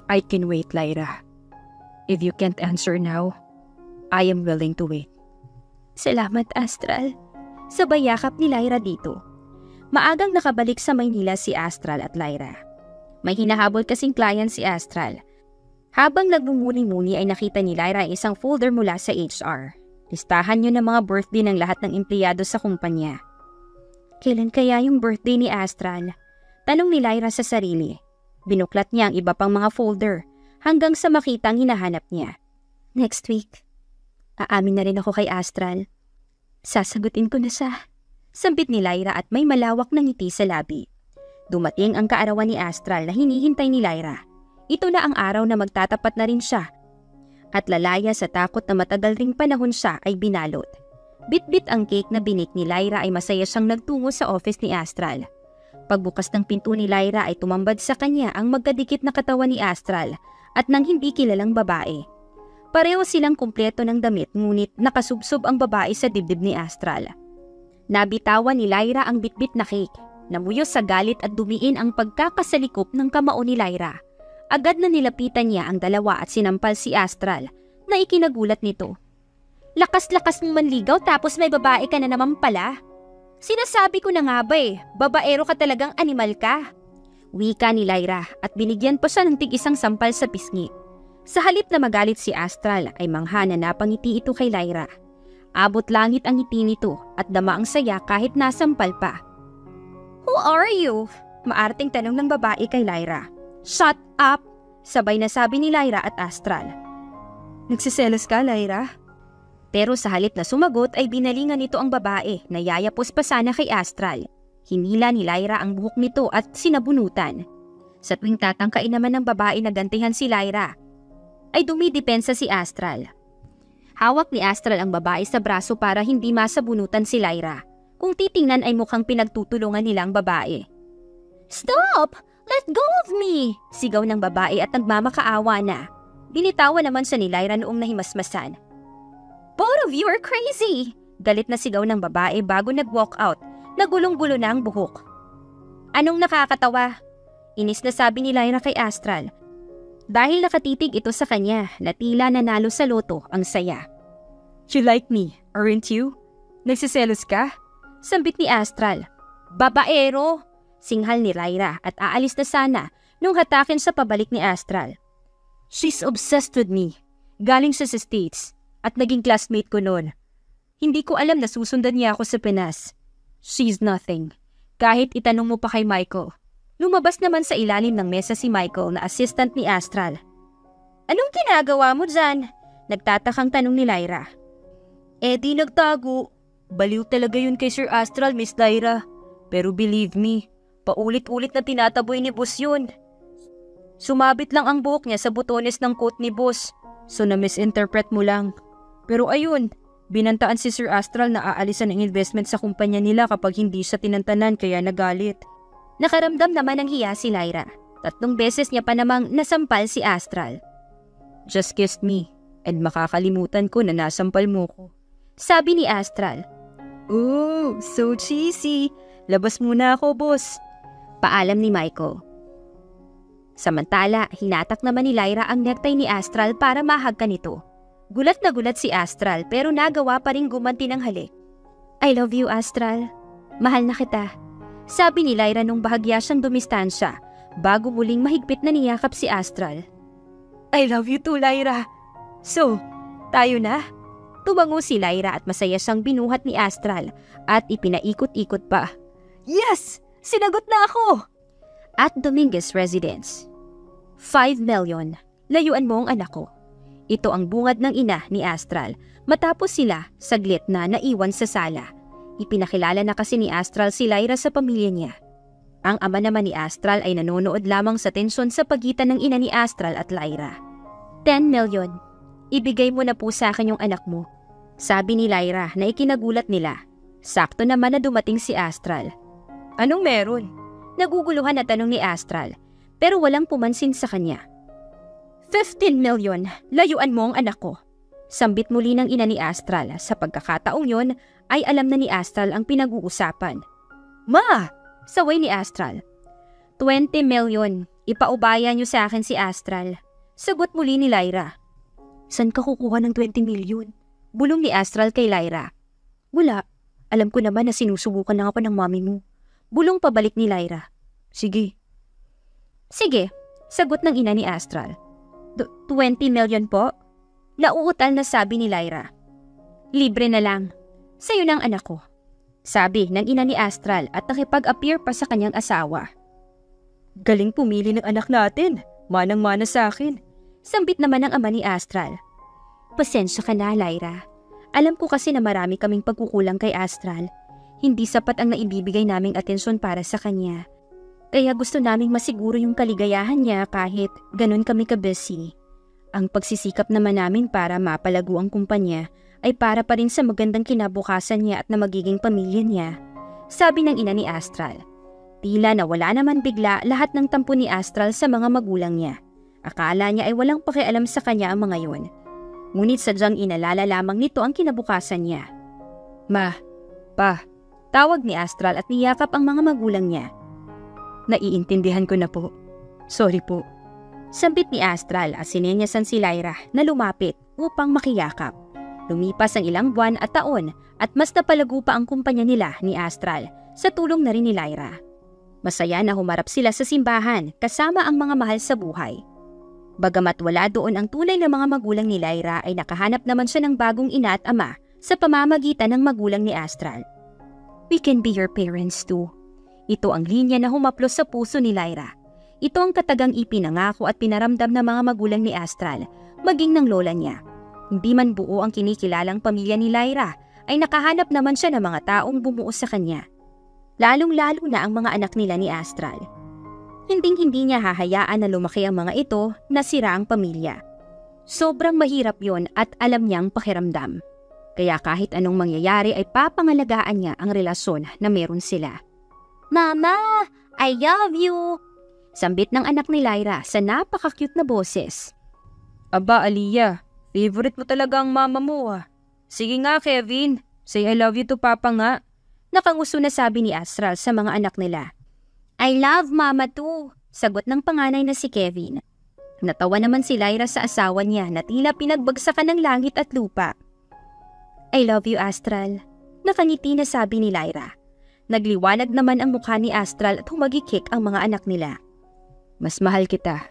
I can wait, Lyra. If you can't answer now, I am willing to wait. Salamat, Astral. Sabay yakap ni Lyra dito. Maagang nakabalik sa Maynila si Astral at Lyra. May hinahabol kasing client si Astral. Habang nagmumuni-muni ay nakita ni Lyra ang isang folder mula sa HR. Listahan niyo ng mga birthday ng lahat ng empleyado sa kumpanya. Kailan kaya yung birthday ni Astral? Tanong ni Lyra sa sarili. Binuklat niya ang iba pang mga folder hanggang sa makita ang hinahanap niya. Next week. Aamin na rin ako kay Astral. Sasagutin ko na sa... Sambit ni Lyra at may malawak na ngiti sa labi. Dumating ang kaarawan ni Astral na hinihintay ni Lyra. Ito na ang araw na magtatapat na rin siya. At lalaya sa takot na matagal ring panahon siya ay binalot. Bit-bit ang cake na binik ni Lyra ay masaya siyang nagtungo sa office ni Astral. Pagbukas ng pinto ni Lyra ay tumambad sa kanya ang magkadikit na katawan ni Astral at ng hindi kilalang babae. Pareho silang kumpleto ng damit ngunit nakasubsob ang babae sa dibdib ni Astral. Nabitawan ni Lyra ang bitbit na cake. Namuyos sa galit at dumiin ang pagkakasalikop ng kamao ni Lyra. Agad na nilapitan niya ang dalawa at sinampal si Astral na ikinagulat nito. Lakas-lakas mong manligaw tapos may babae ka na naman pala. Sinasabi ko na nga ba babaero ka talagang animal ka. Wika ni Lyra at binigyan pa siya ng tig-isang sampal sa pisngi. Sa halip na magalit si Astral ay mangha na napangiti ito kay Lyra. Abot langit ang ngiti nito at dama ang saya kahit nasampal pa. Who are you? Maarting tanong ng babae kay Lyra. Shut up! Sabay na sabi ni Lyra at Astral. Nagsiselos ka, Lyra? Pero sa halip na sumagot ay binalingan nito ang babae na yayapos pa sana kay Astral. Hinila ni Lyra ang buhok nito at sinabunutan. Sa tuwing tatangkain naman ng babae na gantihan si Lyra, ay dumidepensa si Astral. Hawak ni Astral ang babae sa braso para hindi masabunutan si Lyra. Kung titingnan ay mukhang pinagtutulungan nilang babae. Stop! Let go of me! Sigaw ng babae at nagmamakaawa na. Binitawan naman siya ni Lyra noong nahimasmasan. Both of you are crazy! Galit na sigaw ng babae bago nag-walk out. Nagulong-gulo na ang buhok. Anong nakakatawa? Inis na sabi ni Lyra kay Astral. Dahil nakatitig ito sa kanya na tila nanalo sa loto ang saya. You like me, aren't you? Nagsiselos ka? Sambit ni Astral. Babaero! Singhal ni Lyra at aalis na sana nung hatakin sa pabalik ni Astral. She's obsessed with me. Galing sa States at naging classmate ko noon. Hindi ko alam na susundan niya ako sa Pinas. She's nothing. Kahit itanong mo pa kay Michael. Lumabas naman sa ilalim ng mesa si Michael na assistant ni Astral. Anong ginagawa mo dyan? Nagtatakang tanong ni Lyra. Di nagtago. Baliw talaga yun kay Sir Astral, Miss Lyra. Pero believe me, paulit-ulit na tinataboy ni boss yun. Sumabit lang ang buhok niya sa butones ng coat ni boss. So na-misinterpret mo lang. Pero ayun, binantaan si Sir Astral na aalisan ng investment sa kumpanya nila kapag hindi siya tinantanan kaya nagalit. Nakaramdam naman ng hiya si Lyra. 3 beses niya pa namang nasampal si Astral. Just kissed me and makakalimutan ko na nasampal mo ko. Sabi ni Astral. Oh, so cheesy. Labas muna ako, boss. Paalam ni Michael. Samantala, hinatak naman ni Lyra ang necktie ni Astral para mahag ka nito. Gulat na gulat si Astral pero nagawa pa rin gumanti ng halik. I love you, Astral. Mahal na kita. Sabi ni Lyra nung bahagya siyang dumistansya bago muling mahigpit na niyakap si Astral. I love you too, Lyra. So, tayo na? Tumango si Lyra at masaya siyang binuhat ni Astral at ipinaikot-ikot pa. Yes! Sinagot na ako! At Dominguez Residence. 5 million. Layuan mo ang anak ko. Ito ang bungad ng ina ni Astral matapos sila saglit na naiwan sa sala. Ipinakilala na kasi ni Astral si Lyra sa pamilya niya. Ang ama naman ni Astral ay nanonood lamang sa tensyon sa pagitan ng ina ni Astral at Lyra. 10 million. Ibigay mo na po sa akin yung anak mo. Sabi ni Lyra na ikinagulat nila. Sakto naman na dumating si Astral. Anong meron? Naguguluhan na tanong ni Astral pero walang pumansin sa kanya. 15 million, layuan mo ang anak ko. Sambit muli ng ina ni Astral. Sa pagkakataong yon ay alam na ni Astral ang pinag-uusapan. Ma! Saway ni Astral. 20 million, ipaubaya niyo sa akin si Astral. Sagot muli ni Lyra. San ka kukuha ng 20 million? Bulong ni Astral kay Lyra. Wala. Alam ko naman na sinusubukan na nga pa ng mami mo. Bulong pabalik ni Lyra. Sige. Sige, sagot ng ina ni Astral. 20 million po? Nauutal na sabi ni Lyra. Libre na lang. Sa'yo ng anak ko. Sabi ng ina ni Astral at nakipag-appear pa sa kanyang asawa. Galing pumili ng anak natin. Manang-mana sa akin. Sambit naman ng ama ni Astral. Pasensya ka na, Lyra. Alam ko kasi na marami kaming pagkukulang kay Astral. Hindi sapat ang naibibigay naming atensyon para sa kanya. Kaya gusto naming masiguro yung kaligayahan niya kahit ganun kami ka-busy. Ang pagsisikap naman namin para mapalago ang kumpanya ay para pa rin sa magandang kinabukasan niya at na magiging pamilya niya. Sabi ng ina ni Astral. Tila na wala naman bigla lahat ng tampo ni Astral sa mga magulang niya. Akala niya ay walang pakialam sa kanya ang mga yun. Ngunit sadyang inalala lamang nito ang kinabukasan niya. Ma, pa, tawag ni Astral at niyakap ang mga magulang niya. Naiintindihan ko na po. Sorry po. Sambit ni Astral at sinenyasan si Lyra na lumapit upang makiyakap. Lumipas ang ilang buwan at taon at mas napalago pa ang kumpanya nila ni Astral sa tulong na rin ni Lyra. Masaya na humarap sila sa simbahan kasama ang mga mahal sa buhay. Bagamat wala doon ang tunay na mga magulang ni Lyra ay nakahanap naman siya ng bagong ina at ama sa pamamagitan ng magulang ni Astral. We can be your parents too. Ito ang linya na humaplos sa puso ni Lyra. Ito ang katagang ipinangako at pinaramdam ng mga magulang ni Astral, maging ng lola niya. Hindi man buo ang kinikilalang pamilya ni Lyra, ay nakahanap naman siya ng mga taong bumuo sa kanya. Lalong-lalo na ang mga anak nila ni Astral. Hinding-hindi niya hahayaan na lumaki ang mga ito na sira ang pamilya. Sobrang mahirap yon at alam niyang pakiramdam. Kaya kahit anong mangyayari ay papangalagaan niya ang relasyon na meron sila. Mama, I love you! Sambit ng anak ni Lyra sa napaka-cute na boses. Aba, Aliyah, favorite mo talaga ang mama mo ah. Sige nga, Kevin, Say I love you to Papa nga. Nakanguso na sabi ni Astral sa mga anak nila. I love Mama too, sagot ng panganay na si Kevin. Natawa naman si Lyra sa asawa niya na tila pinagbagsakan ng langit at lupa. I love you, Astral. Nakangiti na sabi ni Lyra. Nagliwanag naman ang mukha ni Astral at humagikik ang mga anak nila. Mas mahal kita.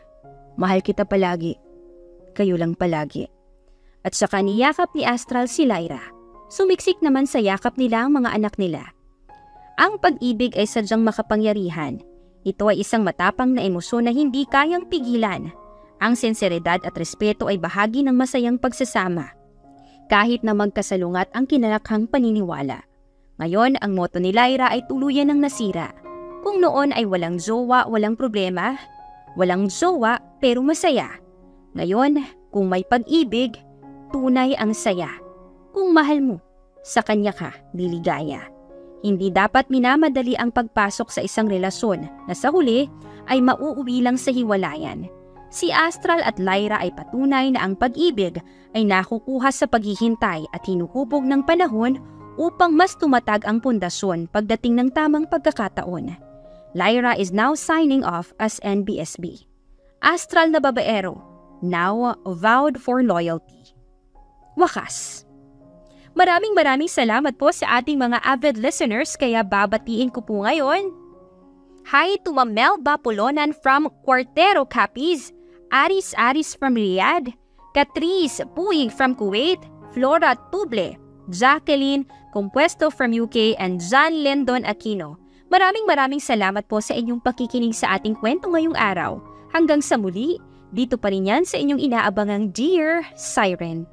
Mahal kita palagi. Kayo lang palagi. At saka niyakap ni Astral si Lyra. Sumiksik naman sa yakap nila ang mga anak nila. Ang pag-ibig ay sadyang makapangyarihan. Ito ay isang matapang na emosyon na hindi kayang pigilan. Ang sinseridad at respeto ay bahagi ng masayang pagsasama. Kahit na magkasalungat ang kinalakhang paniniwala. Ngayon, ang motto ni Lyra ay tuluyan ng nasira. Kung noon ay walang jowa, walang problema. Walang jowa, pero masaya. Ngayon, kung may pag-ibig, tunay ang saya. Kung mahal mo, sa kanya ka liligaya. Hindi dapat minamadali ang pagpasok sa isang relasyon na sa huli ay mauuwi lang sa hiwalayan. Si Astral at Lyra ay patunay na ang pag-ibig ay nakukuha sa paghihintay at hinuhubog ng panahon upang mas tumatag ang pundasyon pagdating ng tamang pagkakataon. Lyra is now signing off as NBSB. Astral na babaero, now vowed for loyalty. Wakas. Maraming salamat po sa ating mga avid listeners kaya babatiin ko po ngayon. Hi to Ma'am Bapulonan from Cuartero, Capiz, Aris from Riyadh, Catrice Puig from Kuwait, Flora Tuble, Jacqueline Compuesto from UK, and John Lendon Aquino. Maraming salamat po sa inyong pakikinig sa ating kwento ngayong araw. Hanggang sa muli, dito pa rin yan sa inyong inaabangang Dear Siren.